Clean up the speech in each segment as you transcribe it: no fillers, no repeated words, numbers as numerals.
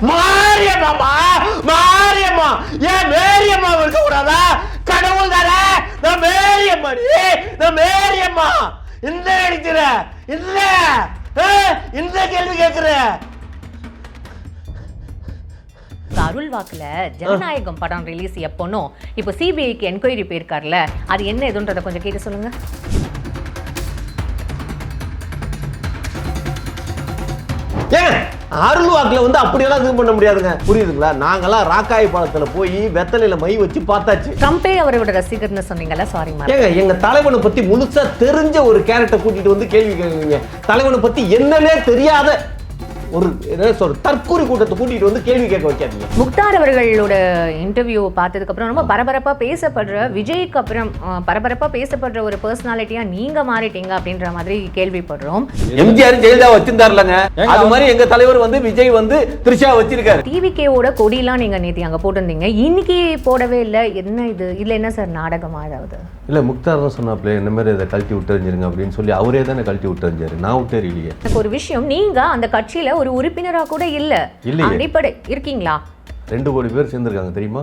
மாரியம்மா மாரியம்மா ஏன் மேரியம்மா இருக்க கூடாதா? கடவுள் தானே மேரியம்மா, மேரியம்மா இந்த அடிக்கிற இந்த கேள்வி கேட்கிற. அருள் வாக்குல ஜனநாயகம் படம் ரிலீஸ் எப்போனோ இப்போ சிபிஐக்கு என்கொயரி போயிருக்காருல, அது என்ன எதுன்றதை கொஞ்சம் கேட்டு சொல்லுங்க. ஏன் அருள் வாக்குல வந்து அப்படியெல்லாம் இது பண்ண முடியாதுங்க, புரியுதுங்களா? நாங்கெல்லாம் ராக்காய் பாலத்துல போய் வெத்தலையில மை வச்சு பார்த்தாச்சு. ட்ரம்பே அவரோட ரசிகர்னு சொன்னீங்கல்ல, சாரி மேம். ஏங்க எங்க தலைவனை பத்தி முழுசா தெரிஞ்ச ஒரு கேரக்டர் கூட்டிட்டு வந்து கேள்வி கேட்குறீங்க. தலைவனை பத்தி என்னன்னே தெரியாத ஒரு தற்கூரி கூட்டத்தை கூட்டிட்டு வந்து கேள்வி கேட்க வைக்காதீங்க. முக்தார் அவர்களோட இன்டர்வியூ பார்த்ததுக்கு அப்புறம் ரொம்ப பரபரப்பா பேசப்படுற விஜய்க்கு அப்புறம் பரபரப்பா பேசப்படுற ஒரு பர்சனாலிட்டியா நீங்க மாறிட்டீங்க அப்படின்ற மாதிரி கேள்விப்படுறோம். எம்ஜிஆர் ஜெயலலிதா வச்சிருந்தாருலங்க, அது மாதிரி எங்க தலைவர் வந்து விஜய் வந்து த்ரிஷா வச்சிருக்காரு. டிவிகேவோட கொடியெல்லாம் நீங்க நேத்தி அங்க போட்டிருந்தீங்க, இன்னைக்கு போடவே இல்லை. என்ன இது? இல்ல என்ன சார் நாடகமா ஏதாவது? இல்ல முக்தார் தான் சொன்னாப்ல இந்த மாதிரி இதை கழட்டி விட்டுறிஞ்சிருங்க அப்படின்னு சொல்லி அவரே தானே கழட்டி விட்டுறிஞ்சாரு, நான் விட்டுறியே. ஒரு விஷயம், நீங்க அந்த கட்சியில ஒரு உறுப்பினரா கூட இல்ல, அடிப்படை இருக்கீங்களா? 2 கோடி பேர் சேர்ந்திருக்காங்க தெரியுமா?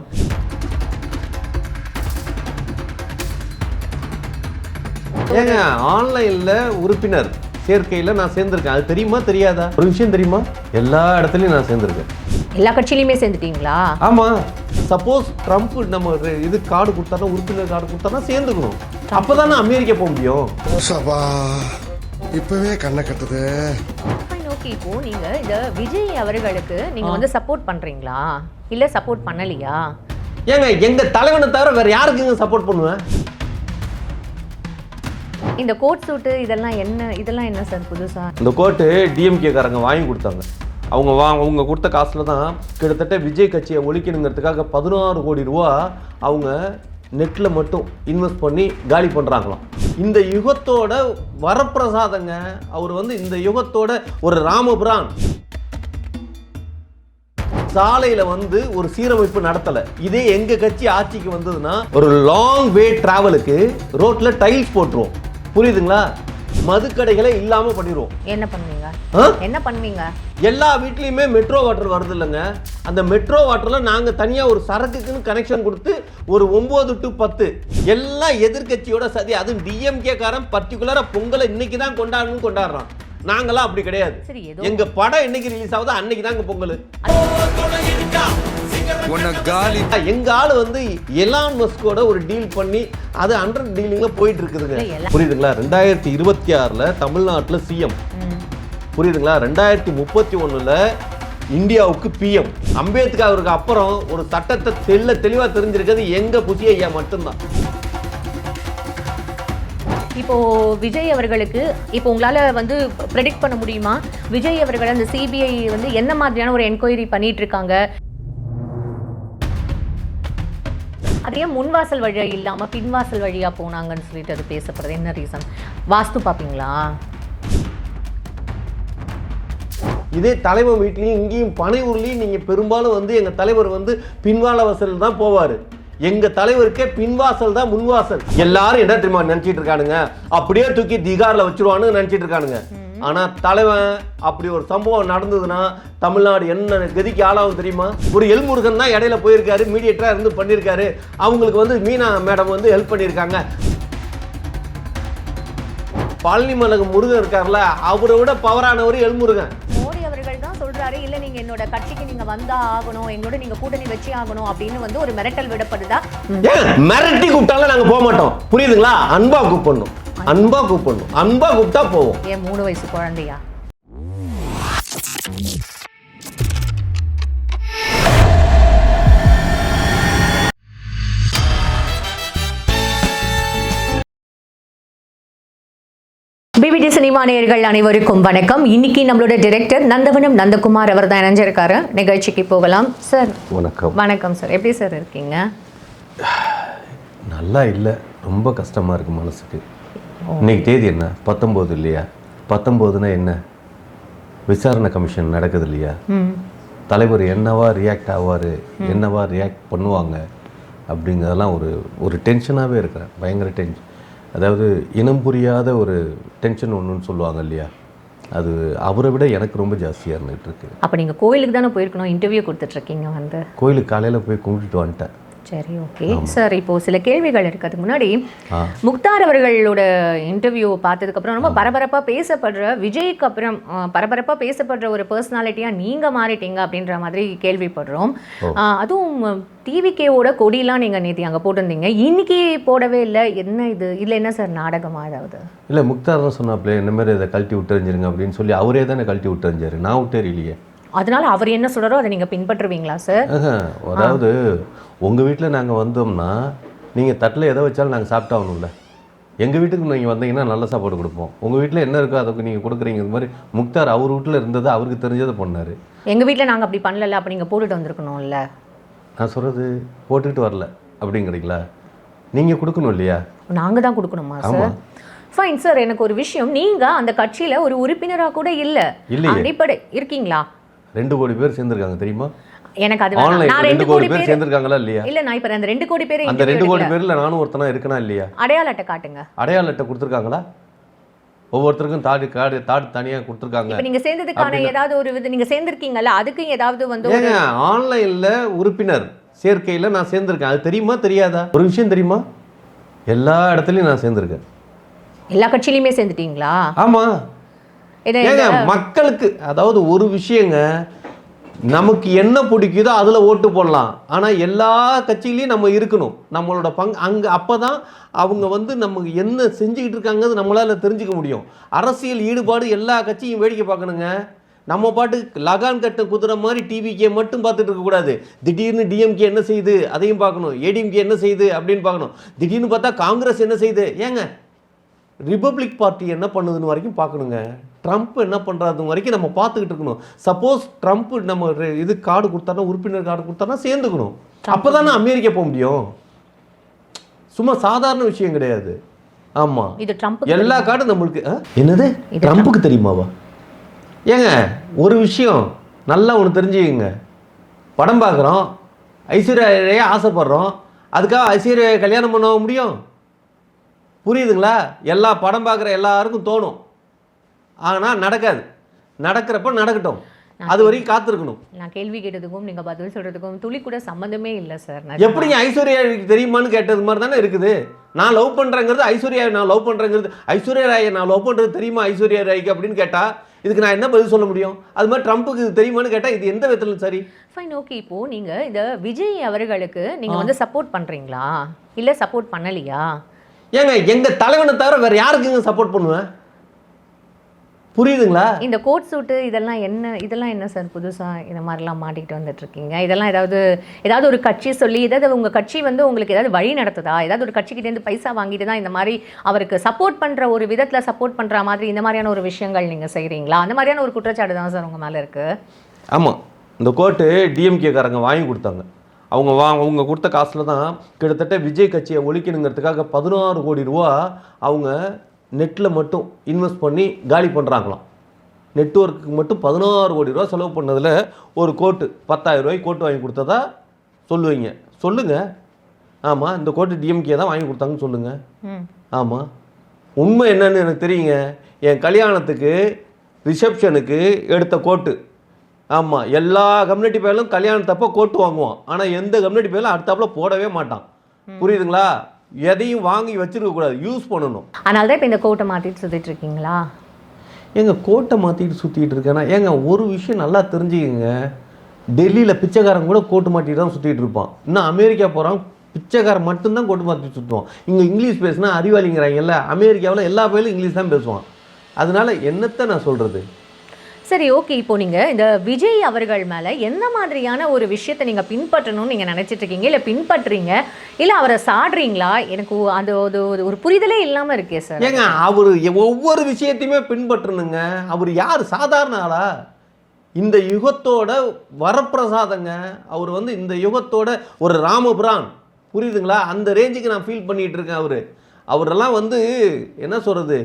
ஏங்க ஆன்லைன்ல உறுப்பினர் சேர்க்கையில நான் சேர்ந்திருக்கேன், அது தெரியுமா தெரியாதா? ஒரு விஷயம் தெரியுமா, எல்லா இடத்துலயும் நான் சேர்ந்திருக்கேன். எல்லா கட்சியிலுமே சேர்ந்துட்டீங்களா? ஆமா. சப்போஸ் ட்ரம்ப் நம்ம இது கார்டு கொடுத்தாருன்னா, உறுப்பினர் கார்டு கொடுத்தாருன்னா சேர்ந்துக்கணும், அப்பதானே அமெரிக்கா போக முடியும். இப்பவே கண்ணை கட்டுது. இப்போ நீங்க இந்த விஜய் அவர்களுக்கு நீங்க வந்து சப்போர்ட் பண்றீங்களா இல்ல சப்போர்ட் பண்ணலையா? ஏங்க எங்க தலைவனை தவிர வேற யாருக்கு சப்போர்ட் பண்ணுவேன்? இந்த கோட் சூட்டு இதெல்லாம் என்ன சார் புதுசா? இந்த கோட்டு டிஎம்கே காரங்க வாங்கி கொடுத்தாங்க. அவங்க கொடுத்த காசுல தான் கிட்டத்தட்ட விஜய் கட்சியை ஒழிக்கணுங்கிறதுக்காக 16 கோடி ரூபா அவங்க நெட்ல மட்டும் இன்வெஸ்ட் பண்ணி காலி பண்றாங்களாம். இந்த யுகத்தோட வரப்பிரசாதங்க அவர் வந்து இந்த யுகத்தோட ஒரு ராமபுரான் சாலையில வந்து ஒரு சீரமைப்பு நடத்தல. இதே எங்க கட்சி ஆட்சிக்கு வந்ததுன்னா ஒரு லாங் வே டிராவலுக்கு ரோட்ல டைல்ஸ் போட்டுருவோம், புரியுதுங்களா? மதுக்கடைகளை இல்லாம பண்ணிடுவோம். என்ன பண்ணுவீங்க? எல்லா வீட்லயுமே மெட்ரோ வாட்டர் வருது இல்லைங்க, அந்த மெட்ரோ வாட்டர்ல நாங்க தனியா ஒரு சரக்குக்குன்னு கனெக்ஷன் கொடுத்து ஒரு 9 to 10 எல்லாம் எதிர்கட்சியோட சதி. அது டிஎம்கே காரன் பர்டிகுலரா பொங்கலை இன்னைக்கு தான் கொண்டாடுறான். நாங்களாம் அப்படி கிடையாது. எங்க படம் என்னைக்கு ரிலீஸ் ஆகுதோ அன்னைக்கு தாங்க பொங்கல். எங்க ஆளு வந்து எலான் மஸ்கோட ஒரு டீல் பண்ணி அது அண்டர் டீலிங்ல போயிட்டு இருக்குதுங்க, புரியுதுங்களா? 2026ல தமிழ்நாட்டுல சிஎம், புரியுதுங்களா? 2031ல இந்தியாவுக்கு பிஎம். அம்பேத்கர் அவருக்கு அப்புறம் ஒரு சட்டத்தை தெளிவா தெரிஞ்சிருக்கிறது எங்க புதிய ஐயா மட்டும்தான். இப்போ விஜய் அவர்களுக்கு இப்போ உங்களால வந்து ப்ரெடிக்ட் பண்ண முடியுமா விஜய் அவர்கள் அந்த சிபிஐ வந்து என்ன மாதிரியான ஒரு என்கொயரி பண்ணிட்டு இருக்காங்க? அதே முன்வாசல் வழியா இல்லாம பின்வாசல் வழியா போனாங்கன்னு சொல்லிட்டு அது பேசப்படுறது என்ன ரீசன்? வாஸ்து பாப்பீங்களா? இதே தலைவர் வீட்லயும் இங்கேயும் பனையூர்லயும் நீங்க பெரும்பாலும் வந்து எங்க தலைவர் வந்து பின்வால வாசல் தான் போவாரு. எங்க தலைவருக்கே பின்வாசல் தான் முன்வாசல். எல்லாரும் என்ன தெரியுமா நினைச்சிட்டு இருக்கானுங்க, அப்படியே தூக்கி திகார்ல வச்சிருவானு நினைச்சிட்டு இருக்கானுங்க. ஆனா தலைவன் அப்படி ஒரு சம்பவம் நடந்ததுன்னா தமிழ்நாடு என்ன கதிக்கு ஆளாகும் தெரியுமா? ஒரு எல்முருகன் தான் இடையில போயிருக்காரு, மீடியேட்டரா இருந்து பண்ணியிருக்காரு. அவங்களுக்கு வந்து மீனா மேடம் வந்து ஹெல்ப் பண்ணியிருக்காங்க. பழனி மலகு முருகன் இருக்கார்ல, அவரை விட பவரானவர் எல்முருகன். மோடி அவர்கள் தான் சொல்றாரு, இல்ல நீங்க என்னோட கட்சிக்கு நீங்க வந்தா ஆகணும், எங்களோட நீங்க கூட்டணி வச்சு ஆகணும் அப்படின்னு வந்து ஒரு மிரட்டல் விடப்படுதா? மிரட்டி கூப்பிட்டாலும் நாங்க போக மாட்டோம், புரியுதுங்களா? அன்பா கூப்பிடணும், அன்பா கூப்பிட்டா போவோம். ஏன் 3 வயசு குழந்தையா? பிபிடி சினிமா நேயர்கள் அனைவருக்கும் வணக்கம். இன்னைக்கு நம்மளோட டைரக்டர் நந்தவனம் நந்தகுமார் அவர் தான் இணைஞ்சிருக்காரு. நிகழ்ச்சிக்கு போகலாம். சார் வணக்கம். வணக்கம் சார், எப்படி சார் இருக்கீங்க? நல்லா இல்லை, ரொம்ப கஷ்டமா இருக்கு மனசுக்கு. இன்னைக்கு தேதி என்ன? 19 இல்லையா? 19னா என்ன? விசாரணை கமிஷன் நடக்குது இல்லையா? தலைவர் என்னவா ரியாக்ட் ஆவார், என்னவா ரியாக்ட் பண்ணுவாங்க அப்படிங்கிறதெல்லாம் ஒரு டென்ஷனாகவே இருக்கிறேன், பயங்கர டென்ஷன். அதாவது இனம் புரியாத ஒரு டென்ஷன் ஒன்றுன்னு சொல்லுவாங்க இல்லையா, அது அவரை விட எனக்கு ரொம்ப ஜாஸ்தியாக இருந்துகிட்டு இருக்கு. அப்போ நீங்கள் கோயிலுக்கு தானே போயிருக்கணும், இன்டர்வியூ கொடுத்துட்ருக்கீங்க வந்து? கோயிலுக்கு காலையில் போய் கும்பிட்டுட்டு வந்துட்டேன். சரி, ஓகே சார். இப்போது சில கேள்விகள் இருக்கிறதுக்கு முன்னாடி முக்தார் அவர்களோட இன்டர்வியூ பார்த்ததுக்கப்புறம் ரொம்ப பரபரப்பாக பேசப்படுற, விஜய்க்கு அப்புறம் பரபரப்பாக பேசப்படுற ஒரு பர்சனாலிட்டியாக நீங்கள் மாறிட்டீங்க அப்படின்ற மாதிரி கேள்விப்படுறோம். அதுவும் டிவிகேவோட கொடியெலாம் நீங்கள் நேற்று அங்கே போட்டிருந்தீங்க, இன்னைக்கு போடவே இல்லை. என்ன இது? இதில் என்ன சார் நாடகமா ஏதாவது? இல்லை, முக்தார் தான் சொன்னாப்ல இந்த மாதிரி இதை கழட்டி விட்டுறிஞ்சிருங்க அப்படின்னு சொல்லி அவரே தானே கழட்டி விட்டுறிஞ்சாரு, நான் விட்டேறிலையே. அதனால அவர் என்ன சொல்கிறாரோ அதை நீங்கள் பின்பற்றுவீங்களா சார்? அதாவது உங்கள் வீட்டில் நாங்கள் வந்தோம்னா நீங்கள் தட்டில் எதை வச்சாலும் நாங்கள் சாப்பிட்டாகணும்ல. எங்கள் வீட்டுக்கு நீங்கள் வந்தீங்கன்னா நல்ல சாப்பாடு கொடுப்போம். உங்கள் வீட்டில் என்ன இருக்கோ அதுக்கு நீங்கள் கொடுக்குறீங்க. இது மாதிரி முக்தார் அவர் வீட்டில் இருந்தது அவருக்கு தெரிஞ்சதை பண்ணார். எங்கள் வீட்டில் நாங்கள் அப்படி பண்ணல, அப்போ நீங்கள் போட்டுட்டு வந்திருக்கணும்ல. நான் சொல்கிறது போட்டுக்கிட்டு வரல அப்படிங்கிறீங்களா? நீங்கள் கொடுக்கணும் இல்லையா? நாங்கள் தான் கொடுக்கணுமா சார்? Fine sir. எனக்கு ஒரு விஷயம், நீங்கள் அந்த கட்சியில் ஒரு உறுப்பினராக கூட இல்லை, அடிப்படை இருக்கீங்களா? 2 கோடி பேர் சேர்ந்துருக்காங்க தெரியுமா? எனக்கு அது ஆன்லைன் 2 கோடி பேர் சேர்ந்துருக்காங்களா இல்லையா? இல்ல, நான் இப்ப அந்த 2 கோடி பேர், அந்த 2 கோடி பேர்ல நானும் ஒருத்தனா இருக்கனா இல்லையா? அடையாள அட்டை காட்டுங்க. அடையாள அட்டை கொடுத்துருக்காங்களா? ஒவ்வொருத்தருக்கும் தாடி தனியா கொடுத்துருக்காங்க. இப்போ நீங்க சேர்ந்ததுக்கான ஏதாவது ஒரு இது நீங்க சேர்ந்திருக்கீங்கல்ல, அதுக்கு ஏதாவது வந்து ஆன்லைன்ல உறுப்பினர் சேர்க்கையில நான் சேர்ந்திருக்கேன். அது தெரியுமா தெரியாதா? ஒரு விஷயம் தெரியுமா? எல்லா இடத்துலயும் நான் சேர்ந்திருக்கேன். எல்லா கட்சியிலுமே சேர்ந்துட்டீங்களா? ஆமா. மக்களுக்கு அதாவது ஒரு விஷயங்க, நமக்கு என்ன பிடிக்குதோ அதில் ஓட்டு போடலாம். ஆனால் எல்லா கட்சியிலையும் நம்ம இருக்கணும். நம்மளோட அங்கே அப்போ தான் அவங்க வந்து நமக்கு என்ன செஞ்சுக்கிட்டு இருக்காங்கிறது நம்மளால் தெரிஞ்சுக்க முடியும். அரசியல் ஈடுபாடு எல்லா கட்சியும் வேடிக்கை பார்க்கணுங்க. நம்ம பாட்டு லகான் கட்ட குதிரை மாதிரி டிவிக்கே மட்டும் பார்த்துட்டு இருக்கக்கூடாது. திடீர்னு டிஎம்கே என்ன செய்யுது அதையும் பார்க்கணும், ஏடிஎம்கே என்ன செய்யுது அப்படின்னு பார்க்கணும். திடீர்னு பார்த்தா காங்கிரஸ் என்ன செய்யுது, ஏங்க ரிப்பப்ளிக் பார்ட்டி என்ன பண்ணுதுன்னு வரைக்கும் பார்க்கணுங்க. ட்ரம்ப் என்ன பண்ணுறது வரைக்கும் நம்ம பார்த்துக்கிட்டு இருக்கணும். சப்போஸ் ட்ரம்ப் நம்ம இது கார்டு கொடுத்தாருன்னா, உறுப்பினர் கார்டு கொடுத்தாருன்னா சேர்ந்துக்கணும். அப்போ தானே அமெரிக்கா போக முடியும். சும்மா சாதாரண விஷயம் கிடையாது. ஆமாம், எல்லா கார்டும் நம்மளுக்கு. என்னது ட்ரம்ப்புக்கு தெரியுமாவா? ஏங்க ஒரு விஷயம் நல்லா ஒன்று தெரிஞ்சுக்கங்க. படம் பார்க்குறோம், ஐஸ்வர்யா ஆசைப்படுறோம், அதுக்காக ஐஸ்வர்யா கல்யாணம் பண்ண முடியும்? புரியுதுங்களா? எல்லா படம் பார்க்குற எல்லாருக்கும் தோணும், ஆனால் நடக்காது. நடக்கிறப்ப நடக்கட்டும், அது வரைக்கும் காத்திருக்கணும். நான் கேள்வி கேட்டதுக்கும் நீங்கள் பதில் சொல்கிறதுக்கும் துளி கூட சம்மந்தமே இல்லை சார். எப்படிங்க ஐஸ்வர்யாவுக்கு தெரியுமான்னு கேட்டது மாதிரி தானே இருக்குது. நான் லவ் பண்ணுறேங்கிறது ஐஸ்வர்யாவை நான் லவ் பண்ணுறேங்கிறது, ஐஸ்வர்யா ராயை நான் லவ் பண்ணுறது தெரியுமா ஐஸ்வர்யா ராய்க்கு அப்படின்னு கேட்டால் இதுக்கு நான் என்ன பதில் சொல்ல முடியும்? அது மாதிரி ட்ரம்ப்புக்கு இது தெரியுமான்னு கேட்டால் இது எந்த விதத்தில் சரி? Fine, okay. இப்போது நீங்கள் இந்த விஜய் அவர்களுக்கு நீங்கள் வந்து சப்போர்ட் பண்ணுறீங்களா இல்லை சப்போர்ட் பண்ணலையா? ஏங்க எங்கள் தலைவனை தவிர வேறு யாருக்குங்க சப்போர்ட் பண்ணுவேன்? புரியுதுங்களா? இந்த கோட் சூட்டு இதெல்லாம் என்ன சார் புதுசாக இந்த மாதிரிலாம் மாட்டிக்கிட்டு வந்துட்டு இருக்கீங்க? இதெல்லாம் ஏதாவது ஒரு கட்சி சொல்லி ஏதாவது உங்கள் கட்சி வந்து உங்களுக்கு ஏதாவது வழி நடத்துதா? ஏதாவது ஒரு கட்சிக்கிட்டேருந்து பைசா வாங்கிட்டு தான் இந்த மாதிரி அவருக்கு சப்போர்ட் பண்ணுற ஒரு விதத்தில் சப்போர்ட் பண்ணுற மாதிரி இந்த மாதிரியான ஒரு விஷயங்கள் நீங்கள் செய்கிறீங்களா? அந்த மாதிரியான ஒரு குற்றச்சாட்டு தான் சார் உங்கள் மேலே இருக்குது. ஆமாம், இந்த கோட்டு டிஎம்கேக்காரங்க வாங்கி கொடுத்தாங்க. அவங்க கொடுத்த காசில் தான் கிட்டத்தட்ட விஜய் கட்சியை ஒழிக்கணுங்கிறதுக்காக 16 கோடி ரூபா அவங்க நெட்டில் மட்டும் இன்வெஸ்ட் பண்ணி காலி பண்ணுறாங்களாம். நெட்வொர்க்குக்கு மட்டும் 16 கோடி ரூபா செலவு பண்ணதில் ஒரு கோட்டு 10,000 ரூபாய்க்கு கோட்டு வாங்கி கொடுத்ததா சொல்லுவீங்க? சொல்லுங்கள். ஆமாம், இந்த கோட்டு டிஎம்கே தான் வாங்கி கொடுத்தாங்கன்னு சொல்லுங்கள். ஆமாம், உண்மை என்னன்னு எனக்கு தெரியுங்க. என் கல்யாணத்துக்கு ரிசப்ஷனுக்கு எடுத்த கோட்டு. ஆமாம், எல்லா கம்யூனிட்டி பேரும் கல்யாணத்தப்போ கோட்டு வாங்குவான். ஆனால் எந்த கம்யூனிட்டி பேரும் அடுத்தாப்புல போடவே மாட்டான். புரியுதுங்களா? எதையும் வாங்கி வச்சிருக்க கூடாது, யூஸ் பண்ணணும். அதனால தான் இப்போ இந்த கோட்டை மாற்றிட்டு சுற்றிட்டு இருக்கீங்களா? ஏங்க கோட்டை மாற்றிட்டு சுற்றிட்டு இருக்கேன்னா, ஏங்க ஒரு விஷயம் நல்லா தெரிஞ்சுக்கங்க. டெல்லியில் பிச்சைக்காரன் கூட கோட்டு மாட்டிட்டு தான் சுற்றிட்டு இருப்பான். இன்னும் அமெரிக்கா போகிறான், பிச்சைக்காரன் மட்டும்தான் கோட்டு மாற்றிட்டு சுற்றுவான். இங்கே இங்கிலீஷ் பேசுனா அறிவாளிங்கிறாங்கல்ல, அமெரிக்காவில் எல்லா பேரும் இங்கிலீஷ் தான் பேசுவான். அதனால என்னத்தை நான் சொல்கிறது? சரி, ஓகே. இப்போ நீங்கள் இந்த விஜய் அவர்கள் மேலே எந்த மாதிரியான ஒரு விஷயத்தை நீங்கள் பின்பற்றணும்னு நீங்கள் நினச்சிட்டு இருக்கீங்க, இல்லை பின்பற்றுறீங்க, இல்லை அவரை சாடுறீங்களா? எனக்கு அந்த ஒரு புரிதலே இல்லாமல் இருக்கே சார். ஏங்க அவர் ஒவ்வொரு விஷயத்தையுமே பின்பற்றணுங்க. அவர் யார்? சாதாரண ஆளா? இந்த யுகத்தோட வரப்பிரசாதங்க அவர். வந்து இந்த யுகத்தோட ஒரு ராமபுரான். புரியுதுங்களா? அந்த ரேஞ்சுக்கு நான் ஃபீல் பண்ணிகிட்டு இருக்கேன். அவரெல்லாம் வந்து என்ன சொல்கிறது,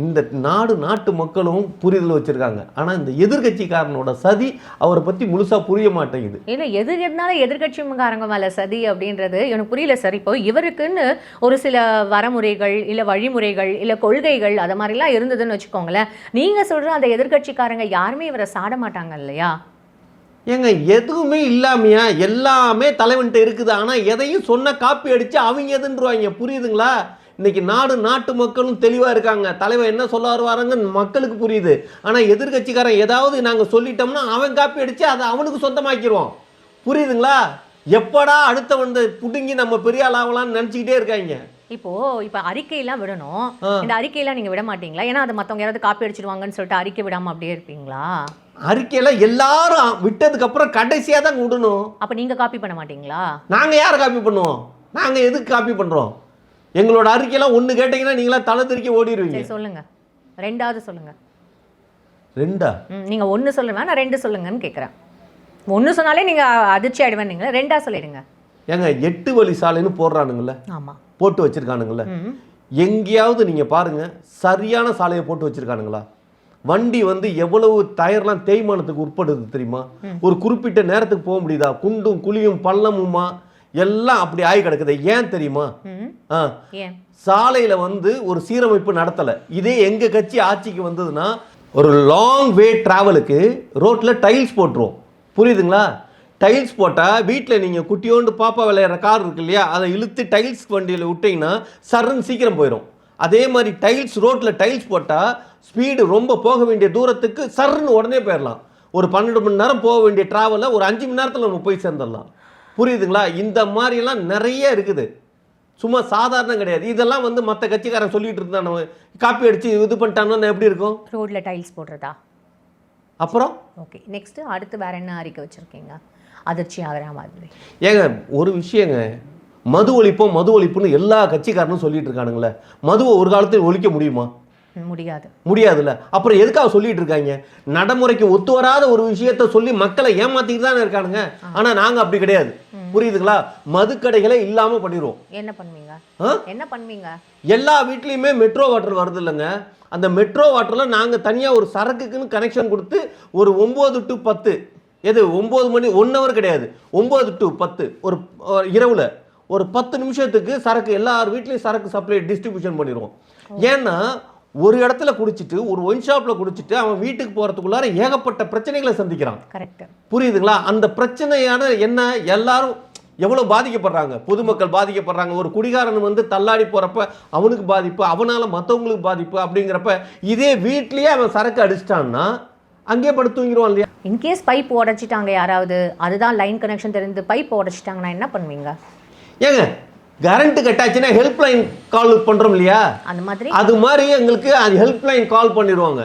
இந்த நாட்டு மக்களும் புரிதல் வச்சிருக்காங்க. ஆனா இந்த எதிர்கட்சிக்காரனோட சதி அவரை பத்தி முழுசா புரிய மாட்டேங்குது. இல்லை எதுனாலும் எதிர்கட்சிக்காரங்க மேலே சதி அப்படின்றது எனக்கு புரியல சார். இப்போ இவருக்குன்னு ஒரு சில வரமுறைகள் இல்லை வழிமுறைகள் இல்லை கொள்கைகள் அது மாதிரிலாம் இருந்ததுன்னு வச்சுக்கோங்களேன். நீங்க சொல்ற அந்த எதிர்கட்சிக்காரங்க யாருமே இவரை சாட மாட்டாங்க இல்லையா? ஏங்க எதுவுமே இல்லாமையா எல்லாமே தலைவன்ட்டு இருக்குது. ஆனா எதையும் சொன்ன காப்பி அடிச்சு அவங்க எதுன்றுவாங்க. புரியுதுங்களா? இன்னைக்கு நாட்டு மக்களும் தெளிவாக இருக்காங்க. தலைவர் என்ன சொல்ல வருவாருங்க மக்களுக்கு புரியுது. ஆனால் எதிர்கட்சிக்காரன் ஏதாவது நாங்கள் சொல்லிட்டோம்னா அவன் காப்பி அடித்து அதை அவனுக்கு சொந்தமாக்கிடுவோம். புரியுதுங்களா? எப்படா அடுத்த வந்து புடுங்கி நம்ம பெரிய ஆள் ஆகலாம்னு நினச்சிக்கிட்டே இருக்காங்க. இப்போ அறிக்கையெல்லாம் விடணும். இந்த அறிக்கையெல்லாம் நீங்கள் விட மாட்டீங்களா? ஏன்னா அதை மற்றவங்க யாராவது காப்பி அடிச்சிடுவாங்கன்னு சொல்லிட்டு அறிக்கை விடாமல் அப்படியே இருப்பீங்களா? அறிக்கையெல்லாம் எல்லாரும் விட்டதுக்கு அப்புறம் கடைசியாக தான் விடணும். அப்போ நீங்கள் காப்பி பண்ண மாட்டீங்களா? நாங்கள் யாரை காப்பி பண்ணுவோம்? நாங்கள் எதுக்கு காப்பி பண்ணுறோம்? எங்களோட அறிக்கையெல்லாம் ஒன்று கேட்டீங்கன்னா நீங்களா தலை திருக்கி ஓடிடுவீங்க. சொல்லுங்க, ரெண்டாவது சொல்லுங்க. ரெண்டா? நீங்க ஒன்று சொல்லுங்க, நான் ரெண்டு சொல்லுங்கன்னு கேட்குறேன். ஒன்று சொன்னாலே நீங்க அதிர்ச்சி ஆயிடுவேன். ரெண்டா சொல்லிடுங்க. ஏங்க 8 வழி சாலைன்னு போடுறானுங்கள, ஆமா போட்டு வச்சிருக்கானுங்கள, எங்கேயாவது நீங்க பாருங்க சரியான சாலையை போட்டு வச்சிருக்கானுங்களா? வண்டி வந்து எவ்வளவு டயர்லாம் தேய்மானத்துக்கு உட்படுது தெரியுமா? ஒரு குறிப்பிட்ட நேரத்துக்கு போக முடியுதா? குண்டும் குழியும் பள்ளமுமா எல்லாம் அப்படி ஆகி கிடக்குது. ஏன் தெரியுமா? சாலையில வந்து ஒரு சீரமைப்பு நடத்தல. இதே எங்க கட்சி ஆட்சிக்கு வந்ததுன்னா ஒரு லாங் வே டிராவலுக்கு ரோட்ல டைல்ஸ் போட்டுருவோம். புரியுதுங்களா? டைல்ஸ் போட்டால் வீட்டில் நீங்கள் குட்டியோண்டு பாப்பா விளையாடுற கார் இருக்கு இல்லையா, அதை இழுத்து டைல்ஸ் வண்டியில் விட்டிங்கன்னா சர்ன்னு சீக்கிரம் போயிடும். அதே மாதிரி டைல்ஸ் ரோட்டில் டைல்ஸ் போட்டால் ஸ்பீடு ரொம்ப போக வேண்டிய தூரத்துக்கு சர்ன்னு உடனே போயிடலாம். ஒரு 12 மணி நேரம் போக வேண்டிய ட்ராவலை ஒரு 5 மணி நேரத்தில் நம்ம போய் சேர்ந்துடலாம். புரியுதுங்களா? இந்த மாதிரிலாம் நிறைய இருக்குது. சும்மா சாதாரணம் கிடையாது. இதெல்லாம் வந்து மற்ற கட்சிக்காரன் சொல்லிட்டு இருந்தா நம்ம காப்பி அடிச்சு இது பண்ணிட்டாங்கன்னா எப்படி இருக்கும்? ரோட்ல டைல்ஸ் போடுறதா? அப்புறம் ஓகே, நெக்ஸ்ட் அடுத்து வேற என்ன அறிக்கை வச்சிருக்கீங்க அதிர்ச்சி ஆகிற மாதிரி? ஏங்க ஒரு விஷயங்க, மது ஒழிப்புன்னு எல்லா கட்சிக்காரனும் சொல்லிட்டு இருக்கானுங்களே. மதுவை ஒரு காலத்தில் ஒழிக்க முடியுமா? முடியாதுல்ல. அப்புறம் எதுக்காக சொல்லிட்டு இருக்காங்க? நடைமுறைக்கு ஒத்து வராத ஒரு விஷயத்த சொல்லி மக்களை ஏமாத்திட்டு தானே இருக்கானுங்க. ஆனா நாங்க அப்படி கிடையாது. புரியுதுங்களா? மதுக்கடைகளை இல்லாம பண்ணிடுவோம். என்ன பண்ணுவீங்க? எல்லா வீட்லயுமே மெட்ரோ வாட்டர் வருது இல்லைங்க. அந்த மெட்ரோ வாட்டர்ல நாங்க தனியா ஒரு சரக்குக்குன்னு கனெக்ஷன் கொடுத்து ஒரு 9 to 10, எது 9 மணி 1 hour கிடையாது, 9 to 10 ஒரு இரவுல ஒரு 10 நிமிஷத்துக்கு சரக்கு எல்லார் வீட்லயும் சரக்கு சப்ளை டிஸ்ட்ரிபியூஷன் பண்ணிடுவோம். ஏன்னா ஒரு இடத்துல குடிச்சிட்டு ஒரு ஒயின் ஷாப்ல குடிச்சிட்டு அவன் வீட்டுக்கு போறதுக்குள்ளார ஏகப்பட்ட பிரச்சனைகளை சந்திக்கிறான். புரியுதுங்களா? அந்த பிரச்சனையான என்ன, எல்லாரும் எவ்வளவு பாதிக்கப்படுறாங்க, பொதுமக்கள் பாதிக்கப்படுறாங்க. ஒரு குடிகாரன் வந்து தள்ளாடி போறப்ப அவனுக்கு பாதிப்பு, அவனால மற்றவங்களுக்கு பாதிப்பு. அப்படிங்கிறப்ப இதே வீட்லயே அவன் சரக்கு அடிச்சிட்டான்னா அங்கே படுத்து தூங்கிடுவான் இல்லையா? இன்கேஸ் பைப் உடைச்சிட்டாங்க யாராவது, அதுதான் லைன் கனெக்ஷன் தெரிந்து பைப் உடைச்சிட்டாங்கன்னா என்ன பண்ணுவீங்க? ஏங்க கரண்ட் கட்டாச்சுன்னா ஹெல்ப்லைன் கால் பண்றோம் இல்லையா, அது மாதிரி எங்களுக்கு ஹெல்ப்லைன் கால் பண்ணிடுவாங்க.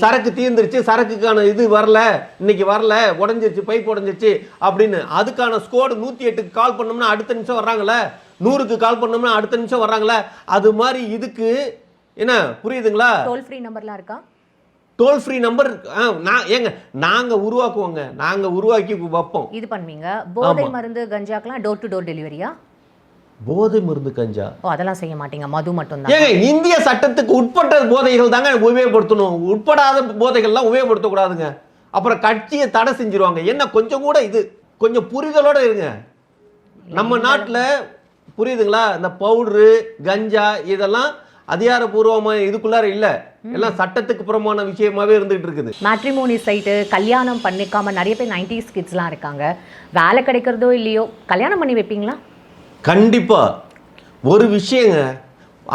சரக்கு தீர்ந்துருச்சு, சரக்குக்கான இது வரல, இன்னைக்கு வரல, உடஞ்சிருச்சு, பைப் உடஞ்சிருச்சு அப்படின்னு அதுக்கான ஸ்கோடு 108க்கு கால் பண்ணோம்னா அடுத்த நிமிஷம் வர்றாங்களே, 100க்கு கால் பண்ணோம்னா அடுத்த நிமிஷம் வர்றாங்களே. அது மாதிரி இதுக்கு என்ன, புரியுதுங்களா? டோல் ஃப்ரீ நம்பர்லாம் இருக்கா? டோல் ஃப்ரீ நம்பர் ஏங்க நாங்க உருவாக்குவோங்க, நாங்க உருவாக்கி வைப்போம். இது பண்ணுவீங்க. போதை மருந்து கஞ்சாக்கெல்லாம் டோர் டு டோர் டெலிவரியா? போதை மருந்து கஞ்சா அதெல்லாம் செய்ய மாட்டீங்க, மது மட்டும் தான். ஏங்க இந்திய சட்டத்துக்கு உட்பட்ட போதைகள் தாங்க உபயோகப்படுத்தணும், உட்படாத போதைகள்லாம் உபயோகப்படுத்தக்கூடாதுங்க. அப்புறம் கட்சியை தடை செஞ்சிருவாங்க. என்ன கொஞ்சம் கூட இது கொஞ்சம் புரிதலோட இருங்க. நம்ம நாட்டில் புரியுதுங்களா, இந்த பவுடரு கஞ்சா இதெல்லாம் அதிகாரப்பூர்வமாக இதுக்குள்ளார இல்லை, எல்லாம் சட்டத்துக்கு புறமான விஷயமாவே இருந்துகிட்டு இருக்குது. மேட்ரிமோனி சைட்டு கல்யாணம் பண்ணிக்காம நிறைய பேர் 90s கிட்ஸ்லாம் இருக்காங்க. வேலை கிடைக்கிறதோ இல்லையோ கல்யாணம் பண்ணி வைப்பீங்களா? கண்டிப்பா. ஒரு விஷயங்க,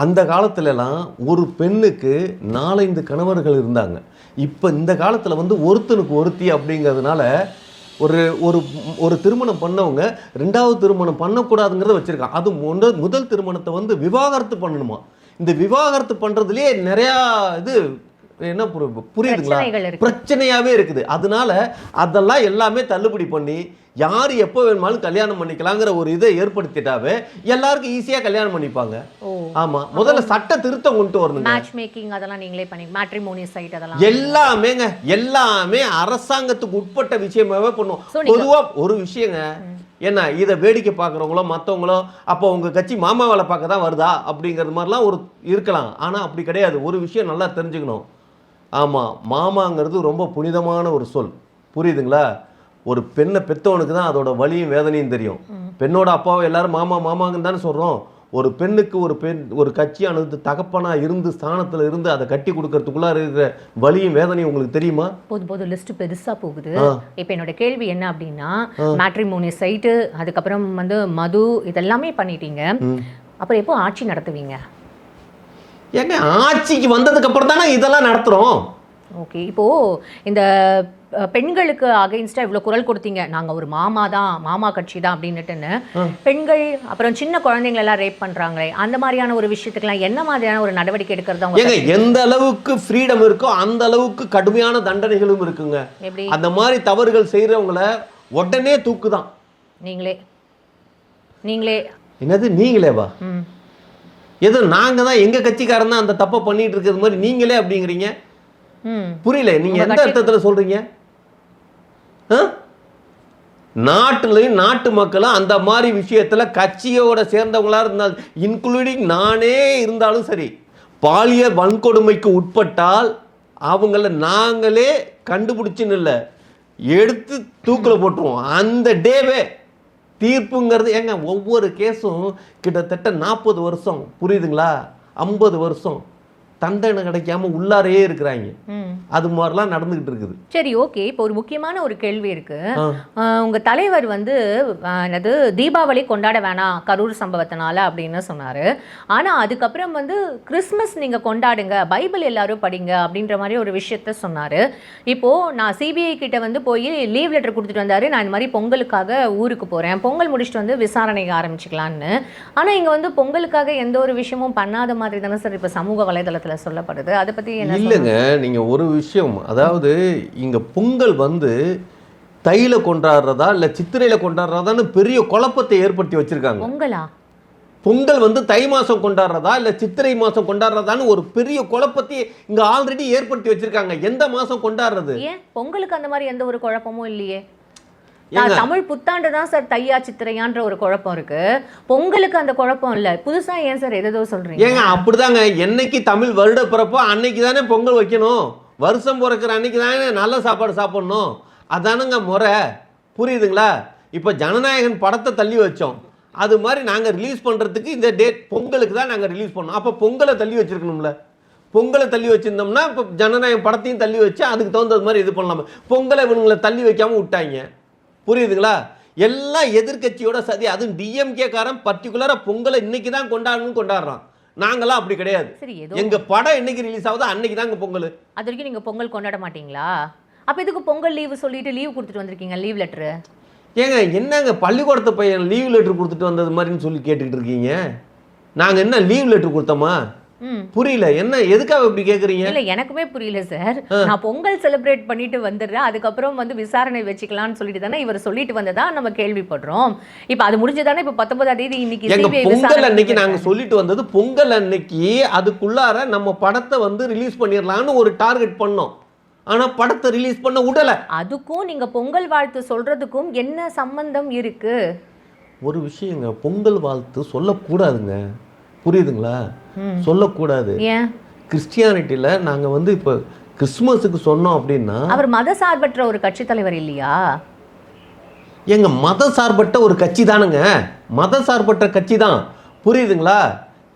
அந்த காலத்துலலாம் ஒரு பெண்ணுக்கு 4-5 கணவர்கள் இருந்தாங்க. இப்போ இந்த காலத்தில் வந்து ஒருத்தனுக்கு ஒருத்தி அப்படிங்கிறதுனால ஒரு திருமணம் பண்ணவங்க 2வது திருமணம் பண்ணக்கூடாதுங்கிறத வச்சுருக்காங்க. அது முதல் திருமணத்தை வந்து விவாகரத்து பண்ணணுமா. இந்த விவாகரத்து பண்ணுறதுலேயே நிறையா இது என்ன புரியுதுங்களா, பிரச்சனையாகவே இருக்குது. அதனால அதெல்லாம் எல்லாமே தள்ளுபடி பண்ணி யார் எப்போ வேணுமாலும் கல்யாணம் பண்ணிக்கலாங்கிற ஒரு இதை ஏற்படுத்திட்டாவே எல்லாருக்கும் ஈஸியாக கல்யாணம் பண்ணிப்பாங்க. ஆமா, முதல்ல சட்ட திருத்தம் கொண்டு வரணும். மேட்ச் மேக்கிங் அதெல்லாம் நீங்களே பண்ணி மேட்ரிமோனி சைட் அதெல்லாம் எல்லாமே அரசாங்கத்துக்கு உட்பட்ட விஷயமாவே பண்ணுவோம். பொதுவா ஒரு விஷயங்க, என்ன இதை வேடிக்கை பார்க்குறவங்களோ மற்றவங்களோ அப்போ உங்கள் கட்சி மாமா வேலை பார்க்க தான் வருதா அப்படிங்கிறது மாதிரிலாம் ஒரு இருக்கலாம். ஆனால் அப்படி கிடையாது. ஒரு விஷயம் நல்லா தெரிஞ்சுக்கணும். ஆமாம், மாமாங்கிறது ரொம்ப புனிதமான ஒரு சொல், புரியுதுங்களா? ஒரு பெண்ணை பெற்றவனுக்கு தான் அதோட வலியும் வேதனையும் தெரியும். பெண்ணோட அப்பாவை எல்லாரும் மாமா மாமாங்கன்னு தானே சொல்கிறோம். ஒரு பெண்ணுக்கு ஒரு கட்சியானது தகப்பனா இருந்து ஸ்தானத்தில் இருந்து அதை கட்டி கொடுக்கறதுக்குள்ள இருக்கிற வலியும் வேதனையும் உங்களுக்கு தெரியுமா? போது லிஸ்ட் பெருசா போகுது. இப்போ என்னோட கேள்வி என்ன அப்படின்னா, மேட்ரிமோனி சைட்டு, அதுக்கப்புறம் வந்து மது, இதெல்லாமே பண்ணிட்டீங்க. அப்புறம் எப்போ ஆட்சி நடத்துவீங்க? ஏங்க ஆட்சிக்கு வந்ததுக்கு அப்புறம் தானே இதெல்லாம் நடத்துறோம். ஓகே, இப்போ இந்த பெண்களுக்கு அகைன்ஸ்டா இவ்வளவு குரல் கொடுத்தீங்க, நாங்க ஒரு மாமா கட்சி தான் அப்படின்னுட்டுன்னு. பெண்கள் அப்புறம் சின்ன குழந்தைங்களை எல்லாம் ரேப் பண்றாங்களே, அந்த மாதிரியான ஒரு விஷயத்துக்குலாம் என்ன மாதிரியான ஒரு நடவடிக்கை எடுக்கிறது? எந்த அளவுக்கு ஃப்ரீடம் இருக்கோ அந்த அளவுக்கு கடுமையான தண்டனைகளும் இருக்குங்க. எப்படி? அந்த மாதிரி தவறுகள் செய்யறவங்கள உடனே தூக்குதான். நீங்களே என்னது நீங்களேவா? ஏதோ நாங்க தான் எங்க கட்சிக்காரன் தான் அந்த தப்பை பண்ணிட்டு இருக்கிறது மாதிரி நீங்களே அப்படிங்கிறீங்க. புரியல, நீங்க எந்த அர்த்தத்துல சொல்றீங்க? நாட்டுலையும் நாட்டு மக்களும் அந்த மாதிரி விஷயத்துல கட்சியோட சேர்ந்தவங்களா இருந்தால், இன்க்ளூடிங் நானே இருந்தாலும் சரி, பாலியல் வன்கொடுமைக்கு உட்பட்டால் அவங்கள நாங்களே கண்டுபிடிச்சுன்னு இல்லை, எடுத்து தூக்கில் போட்டுருவோம். அந்த டேவே தீர்ப்புங்கிறது ஏங்க, ஒவ்வொரு கேஸும் கிட்டத்தட்ட 40 வருஷம், புரியுதுங்களா, 50 வருஷம் தண்டனை கிடைக்காம உள்ளாரையே இருக்கிறாங்க. அது மாதிரிலாம் நடந்துகிட்டு இருக்குது. சரி, ஓகே. இப்போ ஒரு முக்கியமான ஒரு கேள்வி இருக்கு. உங்க தலைவர் வந்து என்னது தீபாவளி கொண்டாட வேணாம் கரூர் சம்பவத்தினால அப்படின்னு சொன்னாரு. ஆனா அதுக்கப்புறம் வந்து கிறிஸ்மஸ் நீங்க கொண்டாடுங்க, பைபிள் எல்லாரும் படிங்க அப்படின்ற மாதிரி ஒரு விஷயத்த சொன்னாரு. இப்போ நான் சிபிஐ கிட்ட வந்து போய் லீவ் லெட்டர் கொடுத்துட்டு வந்தாரு, நான் இந்த மாதிரி பொங்கலுக்காக ஊருக்கு போறேன், பொங்கல் முடிச்சுட்டு வந்து விசாரணை ஆரம்பிச்சுக்கலான்னு. ஆனா இங்க வந்து பொங்கலுக்காக எந்த ஒரு விஷயமும் பண்ணாத மாதிரி தானே சார் இப்ப சமூக வலைதளத்துல சொல்லப்படுது. அதை பத்தி என்ன? இல்லைங்க, நீங்க ஒரு விஷயம், அதாவது இங்க பொங்கல் வந்து தையில கொண்டாடுறதா இல்ல சித்திரையில கொண்டாடுறதான்னு பெரிய குழப்பத்தை ஏற்படுத்தி வச்சிருக்காங்க. பொங்கல் வந்து தை மாசம் கொண்டாடுறதா இல்ல சித்திரை மாசம் கொண்டாடுறதான்னு ஒரு பெரிய குழப்பத்தை இங்க ஆல்ரெடி ஏற்படுத்தி வச்சிருக்காங்க. எந்த மாசம் கொண்டாடுறது? ஏன் பொங்கலுக்கு அந்த மாதிரி எந்த ஒரு குழப்பமும் இல்லையே. தமிழ் புத்தாண்டு தான் சார் தையா சித்திரையான்ற ஒரு குழப்பம் இருக்கு, பொங்கலுக்கு அந்த குழப்பம் இல்ல. புதுசா ஏன் சார் எதோ சொல்றீங்க? ஏங்க அப்படிதாங்க, என்னைக்கு தமிழ் வருட பிறப்போ அன்னைக்கு தானே பொங்கல் வைக்கணும். வருஷம் பிறக்கிற அன்னைக்கு தானே நல்ல சாப்பாடு சாப்பிடணும். அதானுங்க முறை, புரியுதுங்களா? இப்போ ஜனநாயகன் படத்தை தள்ளி வச்சோம், அது மாதிரி நாங்கள் ரிலீஸ் பண்ணுறதுக்கு இந்த டேட் பொங்கலுக்கு தான் நாங்கள் ரிலீஸ் பண்ணோம். அப்போ பொங்கலை தள்ளி வச்சிருக்கணும்ல. பொங்கலை தள்ளி வச்சிருந்தோம்னா இப்போ ஜனநாயகம் படத்தையும் தள்ளி வச்சு அதுக்கு தகுந்தது மாதிரி இது பண்ணலாமா? பொங்கலை இவங்களை தள்ளி வைக்காமல் விட்டாங்க, புரியுதுங்களா? எல்லாம் எதிர்கட்சியோட சதி. அதுவும் டிஎம்கே காரன் பர்டிகுலரா பொங்கலை இன்னைக்கு தான் கொண்டாடணும்னு கொண்டாடுறான். நாங்களாம் அப்படி கிடையாது. எங்க படம் என்னைக்கு ரிலீஸ் ஆகுதோ அன்னைக்கு தாங்க பொங்கல். அது வரைக்கும் நீங்க பொங்கல் கொண்டாட மாட்டீங்களா? அப்ப இதுக்கு பொங்கல் லீவு சொல்லிட்டு லீவ் கொடுத்துட்டு வந்திருக்கீங்க, லீவ் லெட்டர். ஏங்க என்னங்க பள்ளிக்கூடத்தை பையன் லீவ் லெட்டர் கொடுத்துட்டு வந்தது மாதிரின்னு சொல்லி கேட்டுக்கிட்டு இருக்கீங்க. நாங்க என்ன லீவ் லெட்டர் கொடுத்தோமா? புரியல, என்ன எதுக்காக இப்படி கேக்குறீங்க? இல்ல எனக்குமே புரியல சார். நான் பொங்கல் செலிப்ரேட் பண்ணிட்டு வந்துடுறேன், அதுக்கப்புறம் வந்து விசாரணை வச்சுக்கலாம்னு சொல்லிட்டு தானே இவர் சொல்லிட்டு வந்ததா நம்ம கேள்விப்படுறோம். இப்ப அது முடிஞ்சதானே இப்ப 19ஆம் தேதி இன்னைக்கு பொங்கல் அன்னைக்கு நாங்க சொல்லிட்டு வந்தது, பொங்கல் அன்னைக்கு அதுக்குள்ளார நம்ம படத்தை வந்து ரிலீஸ் பண்ணிடலாம்னு ஒரு டார்கெட் பண்ணோம். ஆனா படத்தை ரிலீஸ் பண்ண விடல. அதுக்கும் நீங்க பொங்கல் வாழ்த்து சொல்றதுக்கும் என்ன சம்பந்தம் இருக்கு? ஒரு விஷயங்க, பொங்கல் வாழ்த்து சொல்லக்கூடாதுங்க, புரியுதுங்களா? சொல்லக்கூடாது. கிறிஸ்டியானிட்டியில நாங்க வந்து இப்ப கிறிஸ்துமஸுக்கு சொன்னோம் அப்படின்னா, அவர் மத சார்பற்ற ஒரு கட்சி தலைவர் இல்லையா? எங்க மத சார்பற்ற ஒரு கட்சி தானுங்க, மத சார்பற்ற கட்சி தான், புரியுதுங்களா?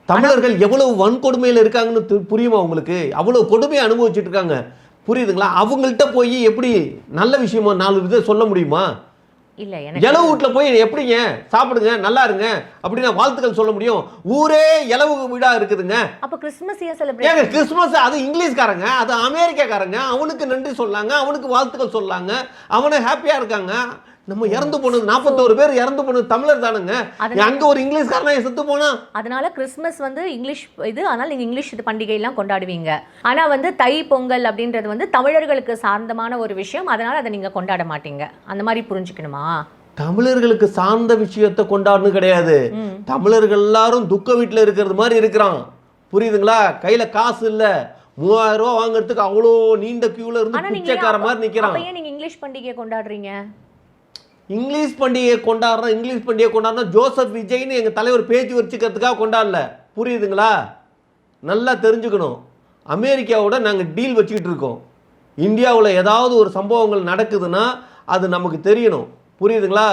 தமிழர்கள் எவ்வளவு வன்கொடுமையில் இருக்காங்கன்னு புரியுமா உங்களுக்கு? அவ்வளவு கொடுமையை அனுபவிச்சுட்டு இருக்காங்க, புரியுதுங்களா? அவங்கள்ட்ட போய் எப்படி நல்ல விஷயமா 4 விதம் சொல்ல முடியுமா? இல்ல, இலவு வீட்டுல போய் எப்படிங்க சாப்பிடுங்க நல்லா இருங்க அப்படின்னா வாழ்த்துக்கள் சொல்ல முடியும்? ஊரே இலவு வீடா இருக்குதுங்க. அப்ப கிறிஸ்துமஸ் ஏன் செலிப்ரேட்? கிறிஸ்துமஸ் அது இங்கிலீஷ்காரங்க, அது அமெரிக்காக்காரங்க, அவனுக்கு நன்றி சொல்லாங்க, அவனுக்கு வாழ்த்துக்கள் சொல்லாங்க, அவனை ஹாப்பியா இருக்காங்க. நம்ம இறந்து போனது 41 பேர் இறந்து போனது தமிழர் தானுங்க. அங்க ஒரு இங்கிலீஷ்காரனா செத்து போனா, அதனால கிறிஸ்துமஸ் வந்து இங்கிலீஷ் இது, அதனால நீங்க இங்கிலீஷ் இது பண்டிகை எல்லாம் கொண்டாடுவீங்க. ஆனா வந்து தை பொங்கல் அப்படின்றது வந்து தமிழர்களுக்கு சார்ந்தமான ஒரு விஷயம், அதனால அதை நீங்க கொண்டாட மாட்டீங்க. அந்த மாதிரி புரிஞ்சுக்கணுமா? தமிழர்களுக்கு சார்ந்த விஷயத்தை கொண்டாடணும் கிடையாது. தமிழர்கள் எல்லாரும் துக்க வீட்டுல இருக்கிறது மாதிரி இருக்கிறான், புரியுதுங்களா? கையில காசு இல்ல, 3000 ரூபாய் வாங்குறதுக்கு அவ்வளோ நீண்ட கியூல இருந்து பிச்சைக்கார மாதிரி நிக்கிறான். ஏன் நீங்க இங்கிலீஷ் பண்டிகையை கொண்டாடுறீங்க? இங்கிலீஷ் பண்டிகையை கொண்டாடுறோம் ஜோசப் விஜய்னு எங்கள் தலைவர் பேச்சு வச்சுக்கிறதுக்காக கொண்டாடல. புரியுதுங்களா? நல்லா தெரிஞ்சுக்கணும். அமெரிக்காவோட நாங்கள் டீல் வச்சுக்கிட்டு இருக்கோம். இந்தியாவில் ஏதாவது ஒரு சம்பவங்கள் நடக்குதுன்னா அது நமக்கு தெரியணும். புரியுதுங்களா?